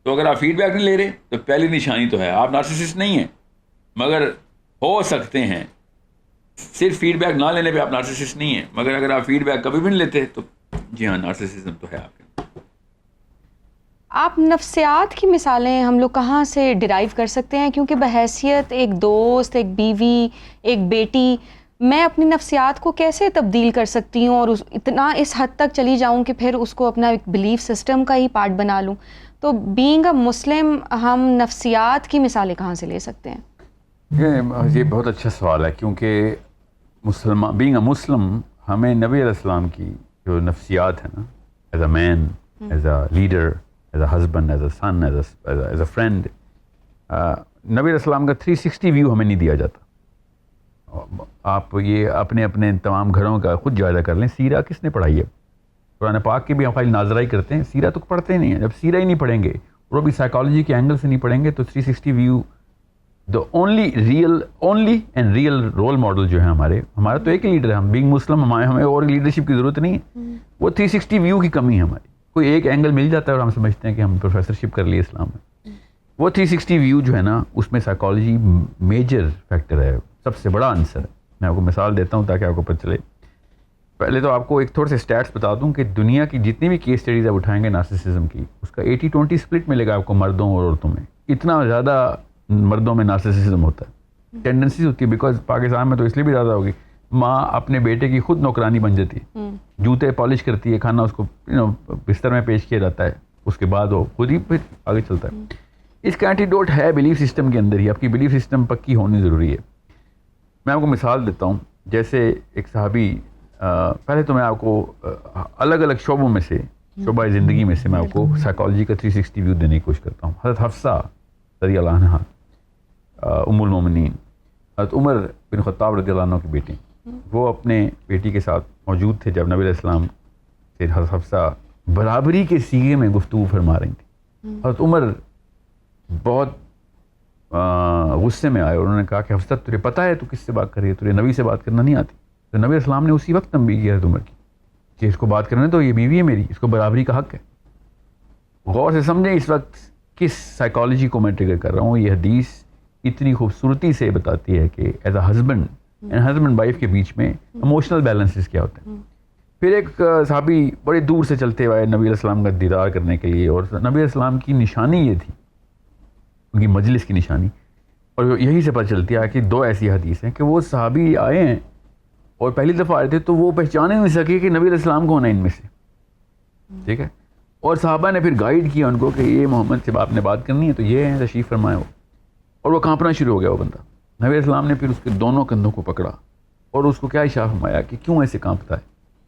[SPEAKER 1] تو اگر آپ فیڈ بیک نہیں لے رہے تو پہلی نشانی تو ہے آپ نارسسسٹ نہیں ہیں, مگر ہو سکتے ہیں. صرف فیڈ بیک نہ لینے پہ آپ نارسسسٹ نہیں ہیں, مگر اگر آپ فیڈ بیک کبھی بھی نہیں لیتے تو جی ہاں نارسسزم تو ہے آپ کے.
[SPEAKER 2] آپ نفسیات کی مثالیں ہم لوگ کہاں سے ڈرائیو کر سکتے ہیں؟ کیونکہ بحیثیت ایک دوست, ایک بیوی, ایک بیٹی, میں اپنی نفسیات کو کیسے تبدیل کر سکتی ہوں اور اتنا اس حد تک چلی جاؤں کہ پھر اس کو اپنا ایک بلیف سسٹم کا ہی پارٹ بنا لوں. تو بینگ اے مسلم ہم نفسیات کی مثالیں کہاں سے لے سکتے ہیں؟
[SPEAKER 3] یہ بہت اچھا سوال ہے, کیونکہ بینگ اے مسلم ہمیں نبی علیہ السلام کی جو نفسیات ہیں نا, as a man, as a leader, as a husband, as a son, as a friend, نبی علیہ السلام کا 360 ویو ہمیں نہیں دیا جاتا. آپ یہ اپنے اپنے تمام گھروں کا خود جائزہ کر لیں. سیرہ کس نے پڑھائی ہے؟ قرآن پاک کی بھی ہم خالی ناظرہ ہی کرتے ہیں, سیرہ تو پڑھتے نہیں ہیں. جب سیرہ ہی نہیں پڑھیں گے اور وہ بھی سائیکالوجی کے اینگل سے نہیں پڑھیں گے تو 360 view, the only and real role model جو ہے ہمارا تو ایک ہی لیڈر ہے. ہم بینگ مسلم ہمیں اور لیڈرشپ کی ضرورت نہیں ہے. وہ 360 ویو کی کمی ہے ہماری. کوئی ایک اینگل مل جاتا ہے اور ہم سمجھتے ہیں کہ ہم پروفیسرشپ کر لیے اسلام میں. وہ 360 ویو جو ہے نا, اس میں سائیکالوجی میجر فیکٹر ہے, سب سے بڑا عنصر ہے. میں آپ کو مثال دیتا ہوں تاکہ آپ کو پتہ چلے. پہلے تو آپ کو ایک تھوڑے سے اسٹیٹس بتا دوں کہ دنیا کی جتنی بھی کیس اسٹڈیز آپ اٹھائیں گے نارسسزم کی, اس کا 80-20 اسپلٹ ملے گا آپ کو مردوں اور عورتوں میں. اتنا زیادہ مردوں میں نارسسزم ہوتا ہے, ٹینڈنسیز ہوتی ہے. بیکاز پاکستان میں تو اس لیے بھی زیادہ ہوگی, ماں اپنے بیٹے کی خود نوکرانی بن جاتی ہے, جوتے پالش کرتی ہے, کھانا اس کو بستر میں پیش کیا جاتا ہے, اس کے بعد وہ خود ہی پھر آگے چلتا ہے. اس کا اینٹیڈوٹ ہے بلیف سسٹم کے اندر ہی. آپ کی بلیف سسٹم پکی ہونی ضروری ہے. میں آپ کو مثال دیتا ہوں. جیسے ایک صحابی, پہلے تو میں آپ کو الگ الگ شعبوں میں سے, شعبہ زندگی میں سے میں آپ کو سائیکالوجی کا 360 ویو دینے کی کوشش کرتا ہوں. حضرت حفصہ رضی اللہ عنہا, ام المومنین, حضرت عمر بن خطاب رضی اللہ عنہ کی بیٹی, وہ اپنے بیٹی کے ساتھ موجود تھے جب نبی علیہ السلام سے حضرت حفصہ برابری کے سیغے میں گفتگو فرما رہی تھیں. حضرت عمر بہت غصے میں آئے اور انہوں نے کہا کہ حفصہ تجھے پتہ ہے تو کس سے بات کر رہی ہے, تجھے نبی سے بات کرنا نہیں آتی. تو نبی علیہ السلام نے اسی وقت تنبیہ کی حضرت عمر کی کہ اس کو بات کرنا تو یہ بیوی ہے میری, اس کو برابری کا حق ہے. غور سے سمجھیں اس وقت کس سائیکالوجی کو میں ٹریگر کر رہا ہوں. یہ حدیث اتنی خوبصورتی سے بتاتی ہے کہ as a husband and husband wife کے بیچ میں ایموشنل بیلنسز کیا ہوتے ہیں. پھر ایک صحابی بڑے دور سے چلتے ہوئے نبی علیہ السلام کا دیدار کرنے کے لیے, اور نبی علیہ السلام کی نشانی یہ تھی, ان کی مجلس کی نشانی, اور یہی سے پتہ چلتی ہے کہ 2 ایسی حدیث ہیں کہ وہ صحابی آئے ہیں اور پہلی دفعہ آئے تھے تو وہ پہچانے نہیں سکے کہ نبی علیہ السلام کون ہے ان میں سے. ٹھیک ہے, اور صحابہ نے پھر گائیڈ کیا ان کو کہ یہ محمد سے آپ نے بات کرنی ہے تو یہ ہے, تشریف فرمائے وہ. اور وہ کانپنا شروع ہو گیا وہ بندہ. نبی علیہ السلام نے پھر اس کے دونوں کندھوں کو پکڑا اور اس کو کیا اشارہ فرمایا کہ کیوں ایسے کانپتا ہے.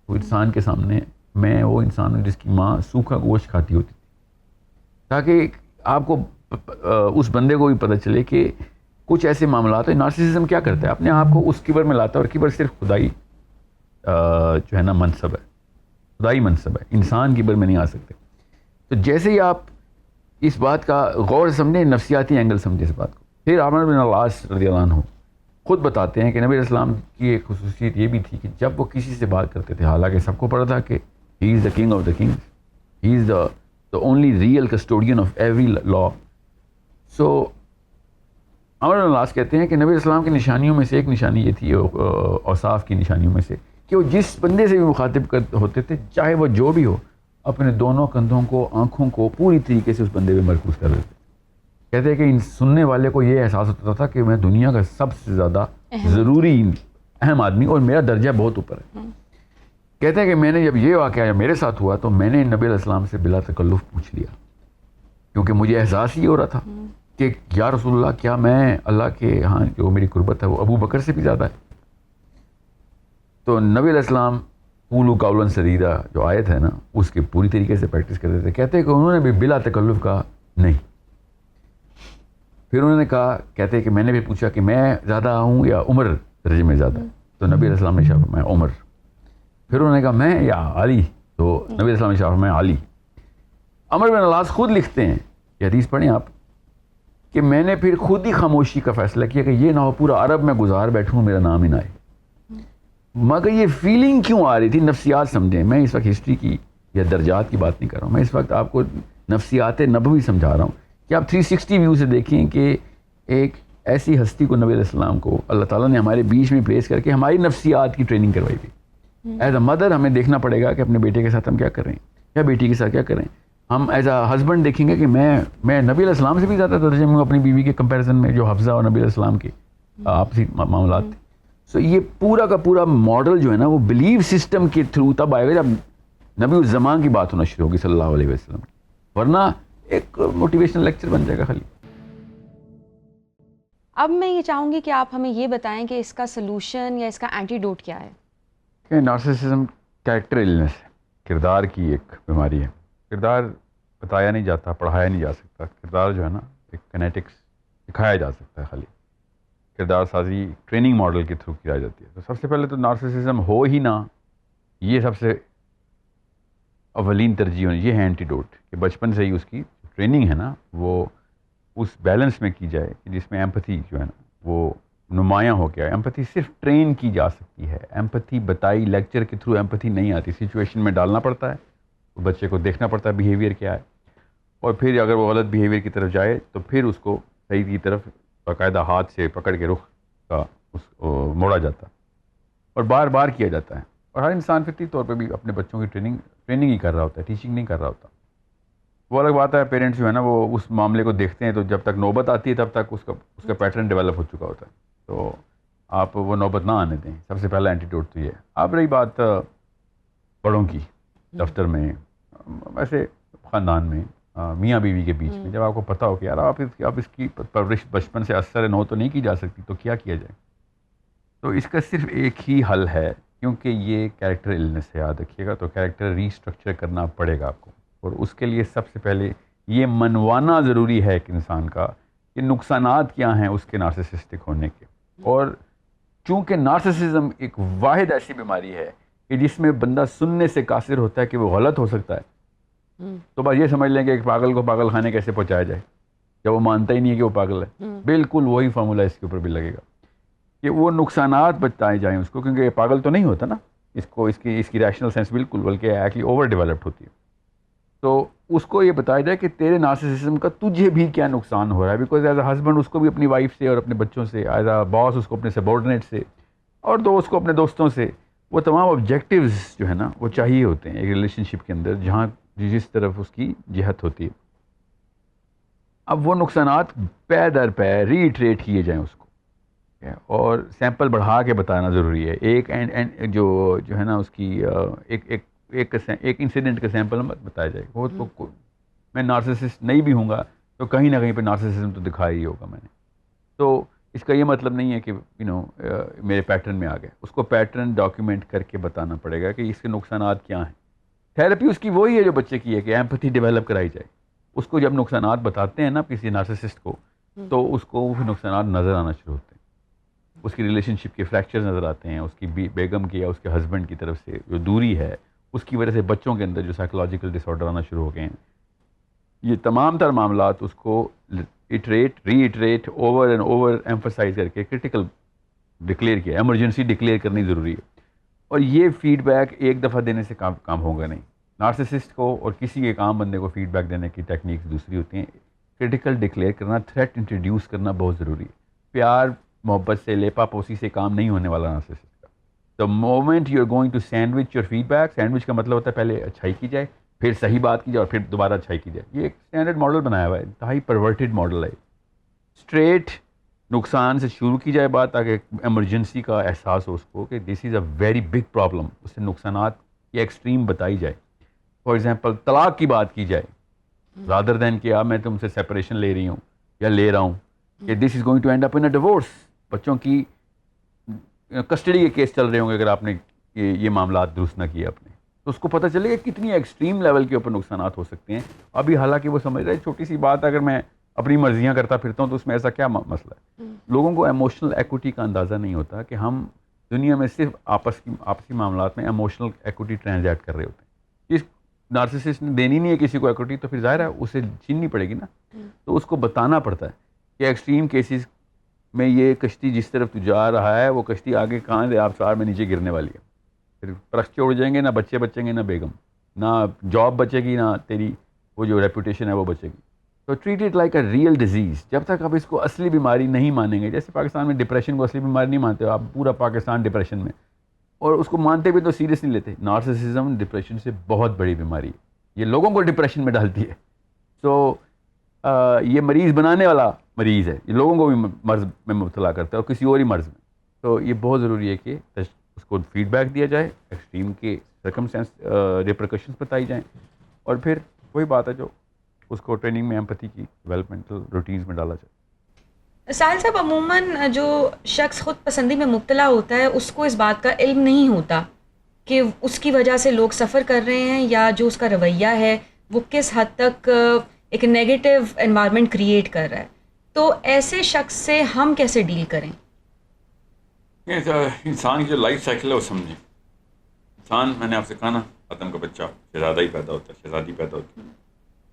[SPEAKER 3] وہ انسان کے سامنے میں وہ انسان ہوں جس کی ماں سوکھا گوشت کھاتی ہوتی تھی, تاکہ آپ کو اس بندے کو بھی پتہ چلے کہ کچھ ایسے معاملات ہیں. نارسسزم کیا کرتا ہے, اپنے آپ کو اس کبر میں لاتا ہے, اور کبر صرف خدائی جو ہے نا منصب ہے, خدائی منصب ہے, انسان کبر میں نہیں آ سکتے. تو جیسے ہی آپ اس بات کا غور سمجھیں, نفسیاتی اینگل سمجھیں اس بات کو. پھر عمر بن العاص رضی اللہ عنہ خود بتاتے ہیں کہ نبی علیہ السلام کی ایک خصوصیت یہ بھی تھی کہ جب وہ کسی سے بات کرتے تھے, حالانکہ سب کو پتا تھا کہ he is the king of the kings, he is the only real custodian of every law. So Umar bin al-Aas کہتے ہیں کہ نبی علیہ السلام کی نشانیوں میں سے ایک نشانی یہ تھی, اوصاف کی نشانیوں میں سے, کہ وہ جس بندے سے بھی مخاطب ہوتے تھے, چاہے وہ جو بھی ہو, اپنے دونوں کندھوں کو, آنکھوں کو پوری طریقے سے اس بندے پہ مرکوز کر رہے تھے. کہتے ہیں کہ ان سننے والے کو یہ احساس ہوتا تھا کہ میں دنیا کا سب سے زیادہ ضروری اہم آدمی اور میرا درجہ بہت اوپر ہے. کہتے ہیں کہ میں نے جب یہ واقعہ میرے ساتھ ہوا تو میں نے نبی علیہ السلام سے بلا تکلف پوچھ لیا، کیونکہ مجھے احساس ہی ہو رہا تھا کہ یا رسول اللہ کیا میں اللہ کے ہاں جو میری قربت ہے وہ ابو بکر سے بھی زیادہ ہے؟ تو نبی علیہ السلام قولوا قولا سدیدا جو آیت ہے نا اس کی پوری طریقے سے پریکٹس کرتے تھے. کہتے ہیں کہ انہوں نے بھی بلا تکلف کہا نہیں. پھر انہوں نے کہا، کہتے ہیں کہ میں نے بھی پوچھا کہ میں زیادہ ہوں یا عمر درجے میں زیادہ؟ تو نبی علیہ السلام نے شاہ میں عمر. پھر انہوں نے کہا میں یا علی؟ تو نبی علیہ السلام نے شاہ میں علی. عمر بن العاص خود لکھتے ہیں، یہ حدیث پڑھیں آپ، کہ میں نے پھر خود ہی خاموشی کا فیصلہ کیا کہ یہ نہ ہو پورا عرب میں گزار بیٹھوں میرا نام ہی نہ آئے. مگر یہ فیلنگ کیوں آ رہی تھی؟ نفسیات سمجھیں، میں اس وقت ہسٹری کی یا درجات کی بات نہیں کر رہا ہوں، میں اس وقت آپ کو نفسیات نبوی سمجھا رہا ہوں کہ آپ 360 ویو سے دیکھیں کہ ایک ایسی ہستی کو نبی علیہ السلام کو اللہ تعالیٰ نے ہمارے بیچ میں پلیس کر کے ہماری نفسیات کی ٹریننگ کروائی تھی. ایز اے مدر ہمیں دیکھنا پڑے گا کہ اپنے بیٹے کے ساتھ ہم کیا کریں یا بیٹی کے ساتھ کیا کریں. ہم ایز اے ہسبینڈ دیکھیں گے کہ میں نبی علیہ السلام سے بھی زیادہ درجے میں ہوں اپنی بیوی کے کمپیریزن میں، جو حفصہ اور نبی علیہ السلام کے آپسی معاملات تھے. سو یہ پورا کا پورا ماڈل جو ہے نا وہ بلیف سسٹم کے تھرو تب آئے گا جب نبی الزمان کی بات ہونا شروع ہوگی صلی اللہ علیہ وسلم، ورنہ ایک موٹیویشنل لیکچر بن جائے گا خالی.
[SPEAKER 2] اب میں یہ چاہوں گی کہ آپ ہمیں یہ بتائیں کہ اس کا سلوشن یا اس کا اینٹیڈوٹ کیا ہے.
[SPEAKER 3] کہ نارسسزم کیریکٹر النس ہے، کردار کی ایک بیماری ہے. کردار بتایا نہیں جاتا، پڑھایا نہیں جا سکتا. کردار جو ہے نا ایک کنیٹکس دکھایا جا سکتا ہے خالی. کردار سازی ٹریننگ ماڈل کے تھرو کیا جاتی ہے. تو سب سے پہلے تو نارسسزم ہو ہی نہ، یہ سب سے اولین ترجیح ہونی، یہ ہے اینٹیڈوٹ، کہ بچپن سے ہی اس کی ٹریننگ ہے نا وہ اس بیلنس میں کی جائے کہ جس میں ایمپتھی جو ہے نا وہ نمایاں ہو کے آئے. ایمپتھی صرف ٹرین کی جا سکتی ہے، ایمپتھی بتائی لیکچر کے تھرو ایمپتھی نہیں آتی. سچویشن میں ڈالنا پڑتا ہے، بچے کو دیکھنا پڑتا ہے بیہیویئر کیا ہے، اور پھر اگر وہ غلط بیہیویئر کی طرف جائے تو پھر اس کو صحیح کی طرف باقاعدہ ہاتھ سے پکڑ کے رخ کا موڑا جاتا ہے اور بار بار کیا جاتا ہے. اور ہر انسان فطری طور پہ بھی اپنے بچوں کی ٹریننگ ہی کر رہا ہوتا ہے، ٹیچنگ نہیں کر رہا ہوتا. وہ الگ بات ہے، پیرنٹس جو ہے نا وہ اس معاملے کو دیکھتے ہیں تو جب تک نوبت آتی ہے تب تک اس کا پیٹرن ڈیولپ ہو چکا ہوتا ہے. تو آپ وہ نوبت نہ آنے دیں. سب سے پہلا اینٹیڈوٹ تو یہ ہے. اب رہی بات بڑوں کی، دفتر میں، ویسے خاندان میں، میاں بیوی کے بیچ میں، جب آپ کو پتہ ہو کہ یار آپ اس کی پرورش بچپن سے اثر نو تو نہیں کی جا سکتی، تو کیا کیا جائے؟ تو اس کا صرف ایک ہی حل ہے، کیونکہ یہ کیریکٹر النس ہے، یاد رکھیے گا. تو کیریکٹر ریسٹرکچر کرنا پڑے گا آپ کو، اور اس کے لیے سب سے پہلے یہ منوانا ضروری ہے ایک انسان کا کہ نقصانات کیا ہیں اس کے نارسسسٹک ہونے کے. اور چونکہ نارسسزم ایک واحد ایسی بیماری ہے کہ جس میں بندہ سننے سے قاصر ہوتا ہے کہ وہ غلط ہو سکتا ہے، تو بس یہ سمجھ لیں کہ ایک پاگل کو پاگل خانے کیسے پہنچایا جائے جب وہ مانتا ہی نہیں ہے کہ وہ پاگل ہے. بالکل وہی فارمولہ اس کے اوپر بھی لگے گا کہ وہ نقصانات بتائے جائیں اس کو، کیونکہ یہ پاگل تو نہیں ہوتا نا، اس کی ریشنل سینس بالکل بلکہ ایکچولی اوور ڈیولپڈ ہوتی ہے. تو اس کو یہ بتایا جائے کہ تیرے نارسسزم کا تجھے بھی کیا نقصان ہو رہا ہے، بیکاز ایز اے ہسبینڈ اس کو بھی اپنی وائف سے اور اپنے بچوں سے، ایز اے باس اس کو اپنے سبارڈینیٹ سے، اور دوست کو اپنے دوستوں سے، وہ تمام آبجیکٹیوز جو ہے نا وہ چاہیے ہوتے ہیں ایک ریلیشن شپ کے اندر جہاں جس طرف اس کی جہت ہوتی ہے. اب وہ نقصانات پے در پے ریٹریٹ کیے جائیں اس کو، اور سیمپل بڑھا کے بتانا ضروری ہے. ایک جو ہے نا اس کی ایک انسیڈنٹ کا سیمپل بتایا جائے. وہ تو میں نارسسسٹ نہیں بھی ہوں گا تو کہیں نہ کہیں پہ نارسسزم تو دکھایا ہی ہوگا میں نے. تو اس کا یہ مطلب نہیں ہے کہ میرے پیٹرن میں آ گئے. اس کو پیٹرن ڈاکیومنٹ کر کے بتانا پڑے گا کہ اس کے نقصانات کیا ہیں. تھیراپی اس کی وہی ہے جو بچے کی ہے کہ ایمپتھی ڈیولپ کرائی جائے. اس کو جب نقصانات بتاتے ہیں نا کسی نارسسسٹ کو تو اس کو وہ نقصانات نظر آنا شروع ہوتے ہیں. اس کی ریلیشن شپ کے فریکچر نظر آتے ہیں، اس کی بیگم کی یا اس کے ہسبینڈ کی طرف سے جو دوری ہے اس کی وجہ سے بچوں کے اندر جو سائیکولوجیکل ڈس آرڈر آنا شروع ہو گئے ہیں. یہ تمام تر معاملات اس کو ری iterate over and over emphasize کر کے کرٹیکل ڈکلیئر کیا، ایمرجنسی ڈکلیئر کرنی ضروری ہے. اور یہ فیڈ بیک ایک دفعہ دینے سے کام ہوگا نہیں. نارسسسٹ کو اور کسی ایک عام بندے کو فیڈ بیک دینے کی ٹیکنیکس دوسری ہوتی ہیں. کرٹیکل ڈکلیئر کرنا، تھریٹ انٹروڈیوس کرنا بہت ضروری ہے. پیار محبت سے، لیپا پوسی سے کام نہیں ہونے والا نارسسسٹ کا. The moment you are going to sandwich your feedback, sandwich کا مطلب ہوتا ہے پہلے اچھائی کی جائے، پھر صحیح بات کی جائے، اور پھر دوبارہ اچھائی کی جائے. یہ ایک اسٹینڈرڈ ماڈل بنایا ہوا ہے، انتہائی پرورٹڈ ماڈل ہے. اسٹریٹ نقصان سے شروع کی جائے بات تاکہ ایمرجنسی کا احساس ہو اس کو کہ this is a very big problem. اس سے نقصانات یہ ایکسٹریم بتائی جائے. فار ایگزامپل طلاق کی بات کی جائے رادر دین کہ میں تم سے سیپریشن لے رہی ہوں یا لے رہا ہوں کہ this is going to end up in a divorce. بچوں کی کسٹڈی کے کیس چل رہے ہوں گے اگر آپ نے یہ معاملات درست نہ کیے اپنے, تو اس کو پتہ چلے گا کتنی ایکسٹریم لیول کے اوپر نقصانات ہو سکتے ہیں. ابھی حالانکہ وہ سمجھ رہے ہیں چھوٹی سی بات اگر میں اپنی مرضیاں کرتا پھرتا ہوں تو اس میں ایسا کیا مسئلہ ہے. لوگوں کو ایموشنل ایکوٹی کا اندازہ نہیں ہوتا کہ ہم دنیا میں صرف آپسی معاملات میں ایموشنل ایکوٹی ٹرانزیکٹ کر رہے ہوتے ہیں. اس نارسسسٹ نے دینی نہیں ہے کسی کو ایکوٹی, تو پھر ظاہر ہے اسے چھیننی پڑے گی نا. تو اس کو بتانا پڑتا ہے کہ ایکسٹریم کیسز میں یہ کشتی جس طرف تو جا رہا ہے وہ کشتی آگے کہاں ہے آپ سار میں نیچے گرنے والی ہے. پھر پرخچے اڑ جائیں گے, نہ بچے بچیں گے, نہ بیگم, نہ جاب بچے گی, نہ تیری وہ جو ریپوٹیشن ہے وہ بچے گی. تو treat it like a real disease. جب تک آپ اس کو اصلی بیماری نہیں مانیں گے, جیسے پاکستان میں ڈپریشن کو اصلی بیماری نہیں مانتے آپ, پورا پاکستان ڈپریشن میں, اور اس کو مانتے بھی تو سیریس نہیں لیتے. نارسسزم ڈپریشن سے بہت بڑی بیماری ہے, یہ لوگوں کو ڈپریشن میں ڈالتی ہے. تو یہ مریض بنانے والا مریض ہے, یہ لوگوں کو بھی مرض میں مبتلا کرتا ہے اور کسی اور ہی مرض میں. تو یہ بہت ضروری ہے کہ اس کو فیڈ بیک دیا جائے, ایکسٹریم کے سرکمسٹینس ریپریکشنس بتائی جائیں, اور پھر وہی بات ہے جو اس کو ٹریننگ میں ایمپتھی کی ڈیولپمنٹل روٹینز میں ڈالا جائے.
[SPEAKER 2] ساحل صاحب, عموماً جو شخص خود پسندی میں مبتلا ہوتا ہے اس کو اس بات کا علم نہیں ہوتا کہ اس کی وجہ سے لوگ سفر کر رہے ہیں, یا جو اس کا رویہ ہے وہ کس حد تک ایک نیگیٹو انوائرمنٹ کریٹ کر رہا ہے. تو ایسے شخص سے ہم کیسے ڈیل کریں؟
[SPEAKER 1] انسان کی جو لائف سائیکل ہے وہ سمجھیں. انسان, میں نے آپ سے کہا نا, آدم کا بچہ شہزادہ ہی پیدا ہوتا ہے, شہزادی پیدا ہوتی ہے.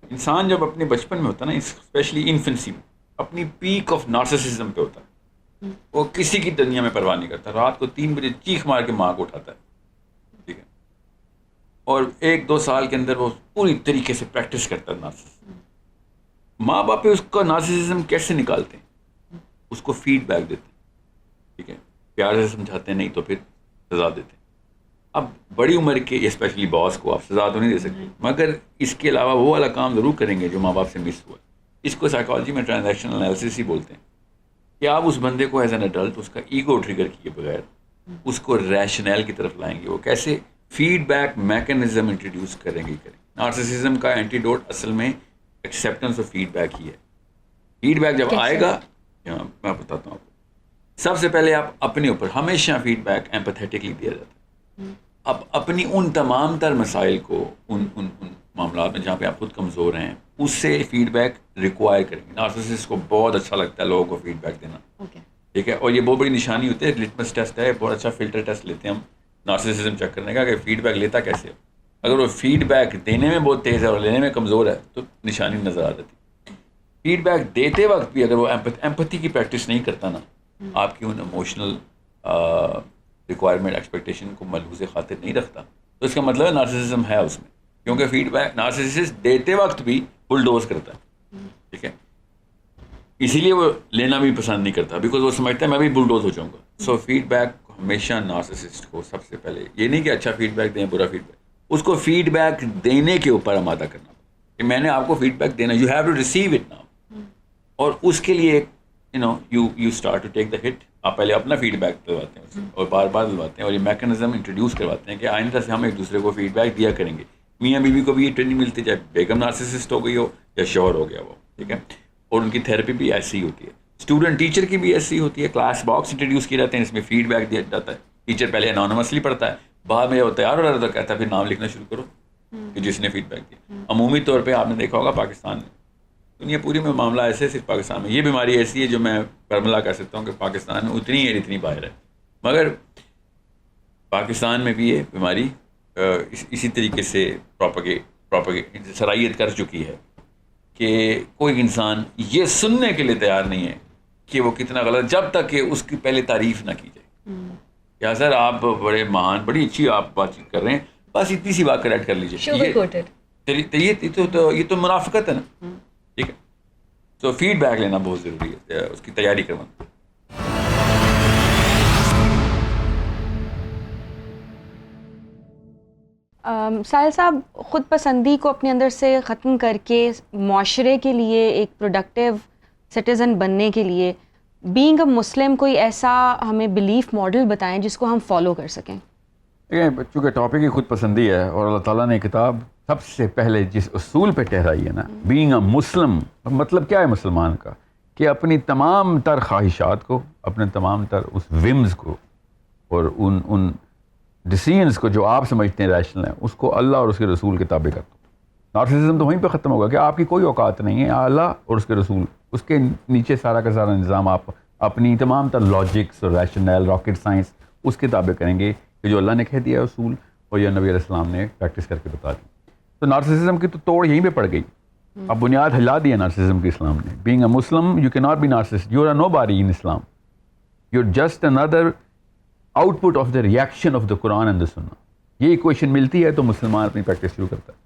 [SPEAKER 1] انسان جب اپنے بچپن میں ہوتا ہے نا, اسپیشلی انفنسی میں, اپنی پیک آف نارسسزم پہ ہوتا ہے. وہ کسی کی دنیا میں پرواہ نہیں کرتا, رات کو 3 بجے چیخ مار کے ماں کو اٹھاتا ہے, ٹھیک ہے, اور 1-2 سال کے اندر وہ پوری طریقے سے پریکٹس کرتا ہے نارسسزم. ماں باپ اس کا نارسسزم کیسے نکالتے ہیں؟ اس کو فیڈ بیک دیتے ہیں, ٹھیک ہے, پیار سے سمجھاتے ہیں, نہیں تو پھر سزا دیتے ہیں. اب بڑی عمر کے اسپیشلی باس کو آپ سزا تو نہیں دے سکتے, مگر اس کے علاوہ وہ والا کام ضرور کریں گے جو ماں باپ سے مس ہوا ہے. اس کو سائیکالوجی میں ٹرانزیکشنل انالیسس ہی بولتے ہیں کہ آپ اس بندے کو ایز این ایڈلٹ اس کا ایگو ٹریگر کیے بغیر اس کو ریشنل کی طرف لائیں گے. وہ کیسے فیڈ بیک میکینزم انٹروڈیوس کریں گے. نارسسزم کا اینٹیڈوٹ اصل میں ایکسیپٹنس اور فیڈ بیک ہی ہے. فیڈ بیک جب آئے گا, میں بتاتا ہوں آپ کو, سب سے پہلے آپ اپنے اوپر ہمیشہ فیڈ بیک ایمپیتھیٹکلی دیا جاتا ہے. اب اپنی ان تمام تر مسائل کو, ان معاملات میں جہاں پہ آپ خود کمزور ہیں, اس سے فیڈ بیک ریکوائر کریں گے. نارسسسٹ کو بہت اچھا لگتا ہے لوگوں کو فیڈ بیک دینا, ٹھیک ہے, اور یہ بہت بڑی نشانی ہوتی ہے. لٹمس ٹیسٹ ہے, بہت اچھا فلٹر ٹیسٹ لیتے ہیں ہم نارسسزم چیک کرنے کا کہ فیڈ بیک لیتا کیسے ہے. اگر وہ فیڈ بیک دینے میں بہت تیز ہے اور لینے میں کمزور ہے تو نشانی نظر آ جاتی. فیڈ بیک دیتے وقت بھی اگر وہ ایمپتھی کی پریکٹس نہیں کرتا نا, آپ کی ان ایموشنل ریکوائرمنٹ ایکسپیکٹیشن کو ملحوظ خاطر نہیں رکھتا, تو اس کا مطلب ہے نارسسزم ہے اس میں. کیونکہ فیڈ بیک نارسسسٹ دیتے وقت بھی بلڈوز کرتا ہے, ٹھیک ہے, اسی لیے وہ لینا بھی پسند نہیں کرتا, بیکاز وہ سمجھتا ہے میں بھی بلڈوز ہو جاؤں گا. سو فیڈ بیک ہمیشہ نارسسسٹ کو سب سے پہلے یہ نہیں کہ اچھا فیڈ بیک دیں برا فیڈ بیک, اس کو فیڈ بیک دینے کے اوپر آمادہ کرنا کہ میں نے آپ کو فیڈ بیک دینا, you have to receive it now. اور اس کے لیے you start to take the hit. آپ پہلے اپنا فیڈ بیک دلواتے ہیں اسے اور بار بار دلواتے ہیں, اور یہ میکینزم انٹروڈیوس کرواتے ہیں کہ آئندہ سے ہم ایک دوسرے کو فیڈ بیک دیا کریں گے. میاں بیوی کو بھی یہ ٹریننگ ملتی ہے, چاہے بیگم نارسسسٹ ہو گئی ہو یا شوہر ہو گیا وہ, ٹھیک ہے, اور ان کی تھیراپی بھی ایسی ہی ہوتی ہے. اسٹوڈنٹ ٹیچر کی بھی ایسی ہوتی ہے. کلاس باکس انٹروڈیوس کیے جاتے ہیں, اس میں فیڈ بیک دیا جاتا ہے. ٹیچر پہلے انانیمسلی پڑھتا ہے, بعد میں وہ تیار ہو رہا تو کہتا ہے پھر نام لکھنا شروع کرو کہ جس نے فیڈ بیک دیا. عمومی طور پہ آپ نے دیکھا ہوگا پاکستان میں, دنیا پوری میں معاملہ ایسے, صرف پاکستان میں یہ بیماری ایسی ہے جو میں برملا کر سکتا ہوں کہ پاکستان میں اتنی ہے اتنی باہر ہے, مگر پاکستان میں بھی یہ بیماری اسی طریقے سے صلاحیت کر چکی ہے کہ کوئی انسان یہ سننے کے لیے تیار نہیں ہے کہ وہ کتنا غلط, جب تک کہ اس کی پہلے تعریف نہ کی جائے. کیا سر آپ بڑے مہان, بڑی اچھی آپ بات چیت کر رہے ہیں, بس اتنی سی بات کریکٹ کر لیجیے. یہ تو منافقت ہے نا, ٹھیک ہے. تو فیڈ بیک لینا بہت ضروری ہے, اس کی تیاری کروانا.
[SPEAKER 2] ساحل صاحب, خود پسندی کو اپنے اندر سے ختم کر کے معاشرے کے لیے ایک پروڈکٹیو سٹیزن بننے کے لیے بینگ اے مسلم کوئی ایسا ہمیں بلیف ماڈل بتائیں جس کو ہم فالو کر سکیں.
[SPEAKER 3] دیکھیں چونکہ ٹاپک ہی خود پسندی ہے اور اللہ تعالیٰ نے کتاب سب سے پہلے جس اصول پہ ٹھہرائی ہے نا، بینگ اے مسلم، مطلب کیا ہے مسلمان کا، کہ اپنی تمام تر خواہشات کو، اپنے تمام تر اس ومز کو اور ان ڈیسیژنس کو جو آپ سمجھتے ہیں ریشنل ہیں، اس کو اللہ اور اس کے رسول کے تابع کر دو. نارسسزم تو وہیں پہ ختم ہوگا کہ آپ کی کوئی اوقات نہیں ہے، اللہ اور اس کے رسول، اس کے نیچے سارا کا سارا نظام آپ اپنی تمام تر لاجکس اور ریشنل راکٹ سائنس اس کے تابع کریں گے کہ جو اللہ نے کہہ دیا ہے اصول اور یہ نبی علیہ السلام نے پریکٹس کر کے بتا دی. تو نارسسزم کی تو توڑ یہیں پہ پڑ گئی. اب بنیاد ہلا دی ہے نارسسزم کی اسلام نے. Being a Muslim you cannot be narcissist, you are nobody in Islam, you are just under output of the reaction of the Quran and the Sunnah. یہ ایکویشن ملتی ہے تو مسلمان اپنی پریکٹس شروع کرتا ہے.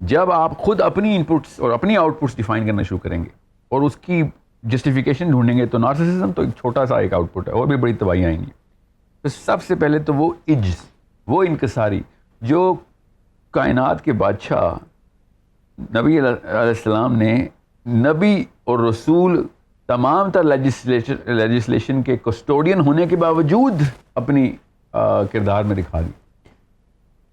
[SPEAKER 3] جب آپ خود اپنی انپٹس اور اپنی آؤٹ پٹس ڈیفائن کرنا شروع کریں گے اور اس کی جسٹیفیکیشن ڈھونڈیں گے، تو نارسسزم تو ایک چھوٹا سا ایک آؤٹ پٹ ہے، اور بھی بڑی تباہیاں آئیں گی. تو سب سے پہلے تو وہ عجز، وہ انکساری جو کائنات کے بادشاہ نبی علیہ السلام نے نبی اور رسول تمام تر لیجسلیشن کے کسٹوڈین ہونے کے باوجود اپنی کردار میں دکھا دی.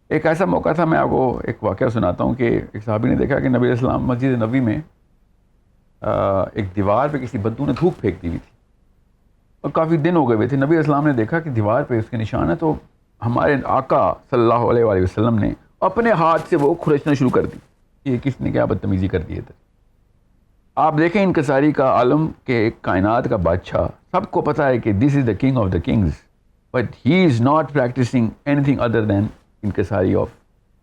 [SPEAKER 3] ایک ایسا موقع تھا، میں آپ کو ایک واقعہ سناتا ہوں کہ ایک صحابی نے دیکھا کہ نبی علیہ السلام مسجد نبوی میں ایک دیوار پہ کسی بدو نے تھوک پھینک دی ہوئی تھی اور کافی دن ہو گئے ہوئے تھے. نبی علیہ السلام نے دیکھا کہ دیوار پہ اس کے نشان ہے، تو ہمارے آقا صلی اللہ علیہ وآلہ وسلم نے اپنے ہاتھ سے وہ کھرچنا شروع کر دی. یہ کس نے کیا بدتمیزی کر دی ہے. آپ دیکھیں انکساری کا عالم کہ ایک کائنات کا بادشاہ، سب کو پتہ ہے کہ this is the king of the kings, but he is not practising anything other than انکساری آف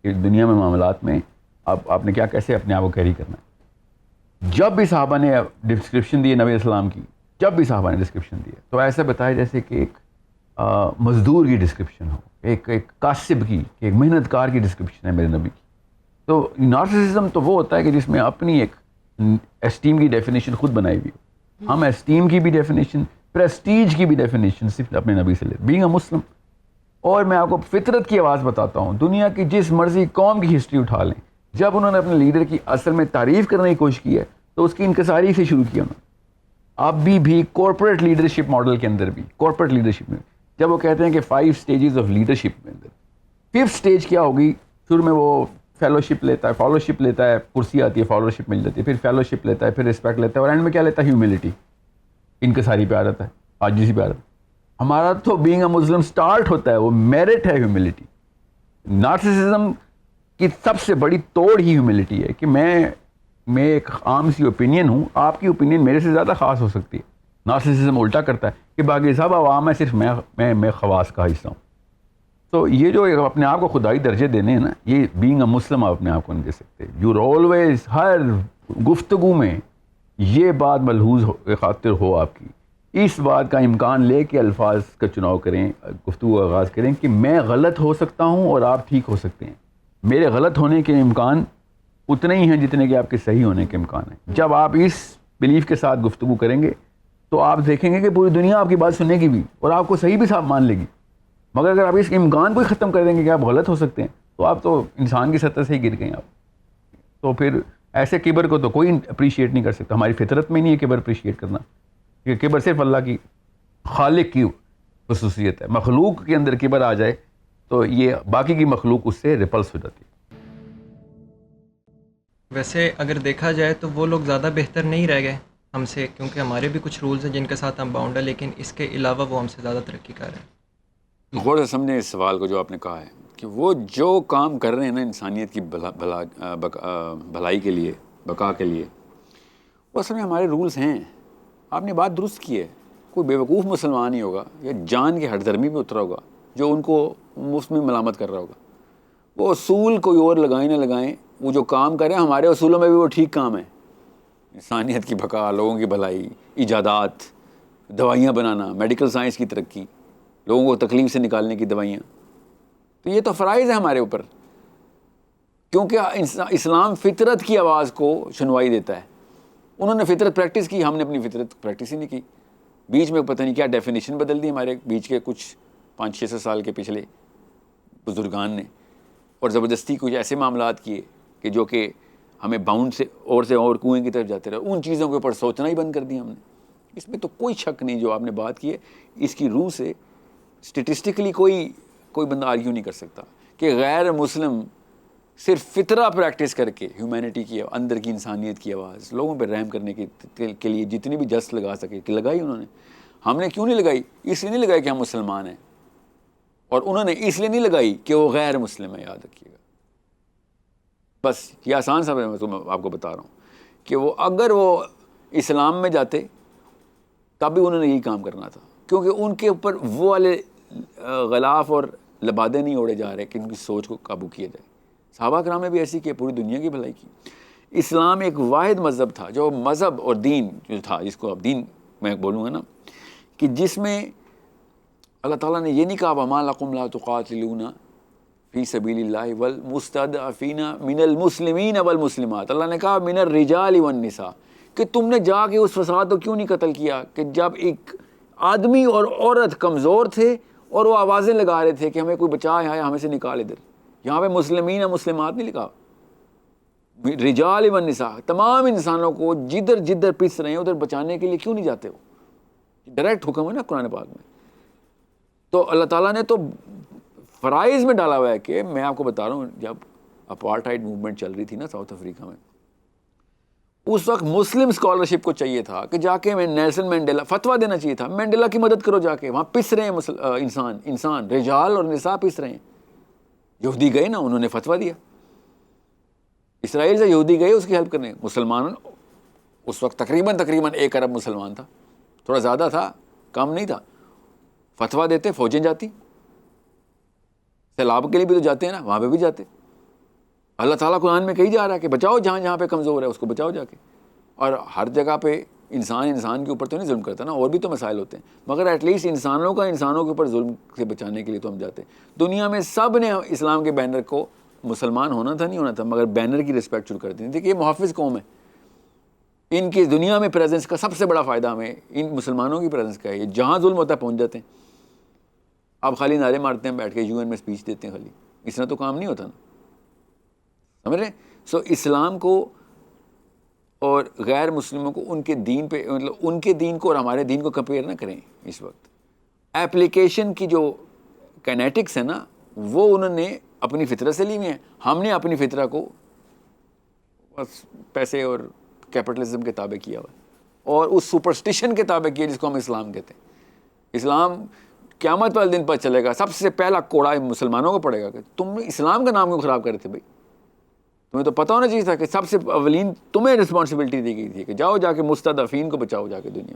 [SPEAKER 3] دنیا میں معاملات میں آپ نے کیا کیسے اپنے آپ کو کیری کرنا ہے. جب بھی صحابہ نے ڈسکرپشن دی نبی علیہ السلام کی، جب بھی صحابہ نے ڈسکرپشن دیا تو ایسا بتایا جیسے کہ ایک مزدور کی ڈسکرپشن ہو، ایک کاسب کی، ایک محنت کار کی ڈسکرپشن ہے میرے نبی کی. تو نارسسزم تو وہ ہوتا ہے کہ جس میں اپنی ایک اسٹیم کی ڈیفینیشن خود بنائی ہوئی ہو. ہم اسٹیم کی بھی ڈیفینیشن، پریسٹیج کی بھی ڈیفینیشن صرف اپنے نبی سے لے، بینگ اے مسلم. اور میں آپ کو فطرت کی آواز بتاتا ہوں، دنیا کی جس مرضی قوم کی ہسٹری اٹھا لیں، جب انہوں نے اپنے لیڈر کی اصل میں تعریف کرنے کی کوشش کی ہے تو اس کی انکساری سے شروع کیا انہوں نے. ابھی بھی کارپوریٹ لیڈرشپ ماڈل کے اندر بھی، کارپوریٹ لیڈرشپ میں جب وہ کہتے ہیں کہ 5 اسٹیجز آف لیڈرشپ میں اندر 5th اسٹیج کیا ہوگی، شروع میں وہ فیلوشپ لیتا ہے، فالوشپ لیتا ہے، کرسی آتی ہے، فالوشپ مل جاتی ہے، پھر فیلوشپ لیتا ہے، پھر رسپیکٹ لیتا ہے، اور اینڈ میں کیا لیتا ہے، ہیوملٹی، انکساری پہ آ جاتا ہے، عاجزی پہ آ جاتا ہے. ہمارا تو بینگ اے مسلم سٹارٹ ہوتا ہے، وہ میرٹ ہے ہیوملٹی. نارسسزم کی سب سے بڑی توڑ ہی ہیوملٹی ہے کہ میں ایک عام سی اوپینین ہوں، آپ کی اوپینین میرے سے زیادہ خاص ہو سکتی ہے. نارسسزم الٹا کرتا ہے کہ باقی سب عوام ہے، صرف میں خواص کا حصہ ہوں. تو یہ جو اپنے آپ کو خدائی درجے دینے ہیں نا، یہ بینگ اے مسلم آپ اپنے آپ کو نہیں دے سکتے. یو آلویز، ہر گفتگو میں یہ بات ملحوظ خاطر ہو آپ کی، اس بات کا امکان لے کے الفاظ کا چناؤ کریں، گفتگو کا آغاز کریں کہ میں غلط ہو سکتا ہوں اور آپ ٹھیک ہو سکتے ہیں. میرے غلط ہونے کے امکان اتنے ہی ہیں جتنے کہ آپ کے صحیح ہونے کے امکان ہیں. جب آپ اس بلیف کے ساتھ گفتگو کریں گے تو آپ دیکھیں گے کہ پوری دنیا آپ کی بات سنے گی بھی اور آپ کو صحیح بھی صاحب مان لے گی. مگر اگر آپ اس امکان کو ہی ختم کر دیں گے کہ آپ غلط ہو سکتے ہیں تو آپ تو انسان کی سطح سے ہی گر گئے ہیں آپ. تو پھر ایسے کبر کو تو کوئی اپریشیٹ نہیں کر سکتا. ہماری فطرت میں نہیں ہے کبر اپریشیٹ کرنا، کیونکہ کبر صرف اللہ کی، خالق کی خصوصیت ہے. مخلوق کے اندر کبر آ جائے تو یہ باقی کی مخلوق اس سے ریپلس ہو جاتی ہے.
[SPEAKER 4] ویسے اگر دیکھا جائے تو وہ لوگ زیادہ بہتر نہیں رہ گئے ہم سے، کیونکہ ہمارے بھی کچھ رولز ہیں جن کے ساتھ ہم باؤنڈ ہیں، لیکن اس کے علاوہ وہ ہم سے زیادہ ترقی کر رہے ہیں.
[SPEAKER 1] غور سے سمجھیں اس سوال کو جو آپ نے کہا ہے کہ وہ جو کام کر رہے ہیں نا انسانیت کی بھلائی کے لیے، بقا کے لیے، وہ اصل میں ہمارے رولز ہیں. آپ نے بات درست کی ہے. کوئی بیوقوف مسلمان ہی ہوگا یا جان کے ہٹ درمی میں اترا ہوگا جو ان کو مفت میں ملامت کر رہا ہوگا. وہ اصول کوئی اور لگائیں نہ لگائیں، وہ جو کام کریں ہمارے اصولوں میں بھی وہ ٹھیک کام ہے. انسانیت کی بقا، لوگوں کی بھلائی، ایجادات، دوائیاں بنانا، میڈیکل سائنس کی ترقی، لوگوں کو تکلیف سے نکالنے کی دوائیاں، تو یہ تو فرائض ہے ہمارے اوپر. کیونکہ اسلام فطرت کی آواز کو سنوائی دیتا ہے. انہوں نے فطرت پریکٹس کی، ہم نے اپنی فطرت پریکٹس ہی نہیں کی. بیچ میں پتہ نہیں کیا ڈیفینیشن بدل دی ہمارے بیچ کے کچھ 500-600 سال کے پچھلے بزرگان نے، اور زبردستی کچھ ایسے معاملات کیے کہ جو کہ ہمیں باؤنڈ سے اور کنویں کی طرف جاتے رہے. ان چیزوں کے اوپر سوچنا ہی بند کر دیا ہم نے. اس میں تو کوئی شک نہیں جو آپ نے بات کی ہے، اس کی روح سے اسٹیٹسٹکلی کوئی کوئی بندہ آرگیو نہیں کر سکتا کہ غیر مسلم صرف فطرہ پریکٹس کر کے ہیومینٹی کی اندر کی انسانیت کی آواز لوگوں پہ رحم کرنے کے لیے جتنی بھی جست لگا سکے کہ لگائی انہوں نے. ہم نے کیوں نہیں لگائی؟ اس لیے نہیں لگائی کہ ہم مسلمان ہیں, اور انہوں نے اس لیے نہیں لگائی کہ وہ غیر مسلم ہے. یاد رکھیے گا, بس یہ آسان سا میں تم آپ کو بتا رہا ہوں کہ وہ اگر وہ اسلام میں جاتے تب بھی انہوں نے یہی کام کرنا تھا, کیونکہ ان کے اوپر وہ والے غلاف اور لبادے نہیں اوڑے جا رہے کہ ان کی سوچ کو قابو کیا جائے. صحابہ کرام نے بھی ایسی کی, پوری دنیا کی بھلائی کی. اسلام ایک واحد مذہب تھا جو مذہب اور دین جو تھا, جس کو اب دین میں بولوں گا نا, کہ جس میں اللہ تعالیٰ نے یہ نہیں کہا وَمَا لَكُمْ لَا تُقَاتِلُونَ فِي سَبِيلِ اللَّهِ وَالْمُسْتَضْعَفِينَ مِنَ الْمُسْلِمِينَ وَالْمُسْلِمَاتِ. اللہ نے کہا مِنَ الرِّجَالِ وَالنِّسَاءِ, کہ تم نے جا کے اس فساد کو کیوں نہیں قتل کیا کہ جب ایک آدمی اور عورت کمزور تھے اور وہ آوازیں لگا رہے تھے کہ ہمیں کوئی بچائے آیا, ہمیں سے نکال ادھر. یہاں پہ مسلمین مسلمات نہیں لکھا, رجال والنساء, تمام انسانوں کو جدھر جدھر پس رہے ہیں ادھر بچانے کے لیے کیوں نہیں جاتے ہو؟ ڈائریکٹ حکم ہے نا قرآن پاک میں. تو اللہ تعالیٰ نے تو فرائض میں ڈالا ہوا ہے کہ میں آپ کو بتا رہا ہوں, جب اپارٹائڈ موومنٹ چل رہی تھی نا ساؤتھ افریقہ میں, اس وقت مسلم اسکالرشپ کو چاہیے تھا کہ جا کے میں نیلسن مینڈیلا فتویٰ دینا چاہیے تھا, مینڈیلا کی مدد کرو جا کے, وہاں پس رہے ہیں انسان رجال اور نساء پس رہے ہیں. یہودی گئے نا, انہوں نے فتویٰ دیا, اسرائیل سے یہودی گئے اس کی ہیلپ کرنے. مسلمان اس وقت تقریباً 1 ارب مسلمان تھا, تھوڑا زیادہ تھا, کم نہیں تھا. فتویٰ دیتے, فوجیں جاتی, سیلاب کے لیے بھی تو جاتے ہیں نا, وہاں پہ بھی جاتے. اللہ تعالیٰ قرآن میں کہی جا رہا ہے کہ بچاؤ جہاں جہاں پہ کمزور ہے اس کو بچاؤ جا کے. اور ہر جگہ پہ انسان کے اوپر تو نہیں ظلم کرتا نا, اور بھی تو مسائل ہوتے ہیں, مگر ایٹ لیسٹ انسانوں کے اوپر ظلم سے بچانے کے لیے تو ہم جاتے ہیں. دنیا میں سب نے اسلام کے بینر کو, مسلمان ہونا تھا نہیں ہونا تھا, مگر بینر کی رسپیکٹ شروع کر دی. دیکھیے یہ محافظ قوم ہے, ان کی دنیا میں پریزنس کا سب سے بڑا فائدہ ہمیں ان مسلمانوں کی پریزنس کا ہے. یہ جہاں ظلم ہوتا ہے پہنچ جاتے ہیں. آپ خالی نعرے مارتے ہیں بیٹھ کے, UN میں اسپیچ دیتے ہیں, خالی اس طرح تو کام نہیں ہوتا نا, سمجھ رہے ہیں. سو اسلام کو اور غیر مسلموں کو ان کے دین پہ, مطلب ان کے دین کو اور ہمارے دین کو کمپیئر نہ کریں. اس وقت ایپلیکیشن کی جو کینیٹکس ہے نا, وہ انہوں نے اپنی فطرت سے لی ہوئی ہیں, ہم نے اپنی فطرت کو بس پیسے اور کیپٹلزم کے تابع کیا ہوا ہے, اور اس سپرسٹیشن کے تابع کیا جس کو ہم اسلام کہتے ہیں. اسلام قیامت والے دن پر چلے گا, سب سے پہلا کوڑا مسلمانوں کو پڑے گا کہ تم اسلام کا نام کیوں خراب کر رہے تھے بھائی. تمہیں تو پتہ ہونا چاہیے تھا کہ سب سے اولین تمہیں رسپانسبلٹی دی گئی تھی کہ جاؤ جا کے مستضعفین کو بچاؤ جا کے, دنیا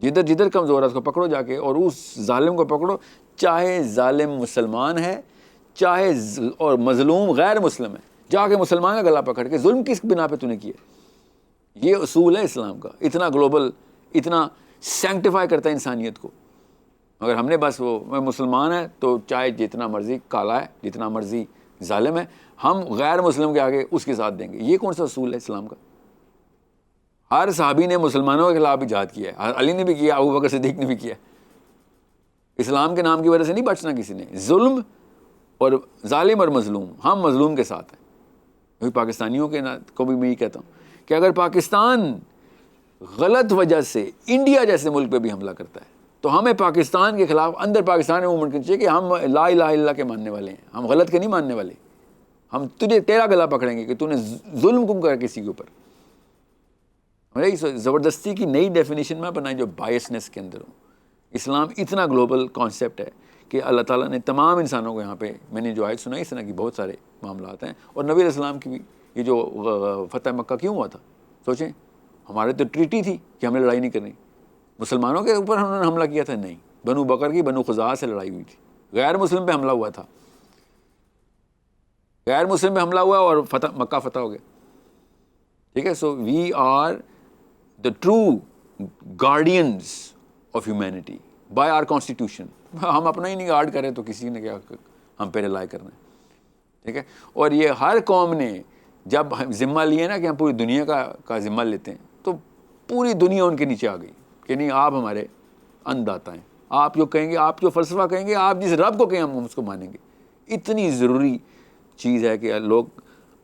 [SPEAKER 1] جدھر جدھر کمزور ہے اس کو پکڑو جا کے, اور اس ظالم کو پکڑو, چاہے ظالم مسلمان ہے چاہے اور مظلوم غیر مسلم ہے, جا کے مسلمان کا گلا پکڑ کے ظلم کس بنا پہ تو نے کیا. یہ اصول ہے اسلام کا, اتنا گلوبل, اتنا سینکٹیفائی کرتا ہے انسانیت کو. اگر ہم نے بس وہ میں مسلمان ہے تو چاہے جتنا مرضی کالا ہے, جتنا مرضی ظالم ہے, ہم غیر مسلم کے آگے اس کے ساتھ دیں گے. یہ کون سا اصول ہے اسلام کا؟ ہر صحابی نے مسلمانوں کے خلاف بھی جہاد کیا ہے, علی نے بھی کیا, ابو بکر صدیق نے بھی کیا. اسلام کے نام کی وجہ سے نہیں بچنا کسی نے. ظلم اور ظالم اور مظلوم, ہم مظلوم کے ساتھ ہیں. پاکستانیوں کے کو بھی میں یہ کہتا ہوں کہ اگر پاکستان غلط وجہ سے انڈیا جیسے ملک پہ بھی حملہ کرتا ہے تو ہمیں پاکستان کے خلاف اندر پاکستان میں موومنٹ کرنی چاہیے کہ ہم لا الہ الا اللہ کے ماننے والے ہیں, ہم غلط کے نہیں ماننے والے. ہم تیرا گلا پکڑیں گے کہ تو نے ظلم کیوں کر کسی کے اوپر. زبردستی کی نئی ڈیفینیشن میں بنائی جو بائسنس کے اندر ہوں. اسلام اتنا گلوبل کانسیپٹ ہے کہ اللہ تعالیٰ نے تمام انسانوں کو یہاں پہ, میں نے جو آیت سنائی اس طرح کی بہت سارے معاملات ہیں. اور نبی علیہ السلام کی بھی یہ جو فتح مکہ کیوں ہوا تھا, سوچیں, ہمارے تو ٹریٹی تھی کہ ہمیں لڑائی نہیں کرنی. مسلمانوں کے اوپر انہوں نے حملہ کیا تھا نہیں, بنو بکر کی بنو خزاعہ سے لڑائی ہوئی تھی, غیر مسلم پہ حملہ ہوا تھا, غیر مسلم پہ حملہ ہوا اور مکہ فتح ہو گیا. ٹھیک ہے. So we are the true guardians of humanity by our constitution. ہم اپنا ہی نہیں گارڈ کریں تو کسی نے کیا ہم پہ ریلائی کرنا ہے. ٹھیک ہے. اور یہ ہر قوم نے جب ذمہ لیے نا کہ ہم پوری دنیا کا ذمہ لیتے ہیں تو پوری دنیا ان کے نیچے آ گئی کہ نہیں آپ ہمارے انداتا ہیں, آپ جو کہیں گے, آپ جو فلسفہ کہیں گے, آپ جس رب کو کہیں ہم اس کو مانیں گے. اتنی ضروری چیز ہے کہ لوگ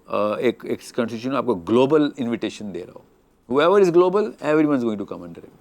[SPEAKER 1] ایک کنسٹیٹیوشن آپ کو گلوبل انویٹیشن دے رہا ہو. whoever is global, everyone is going to come under it.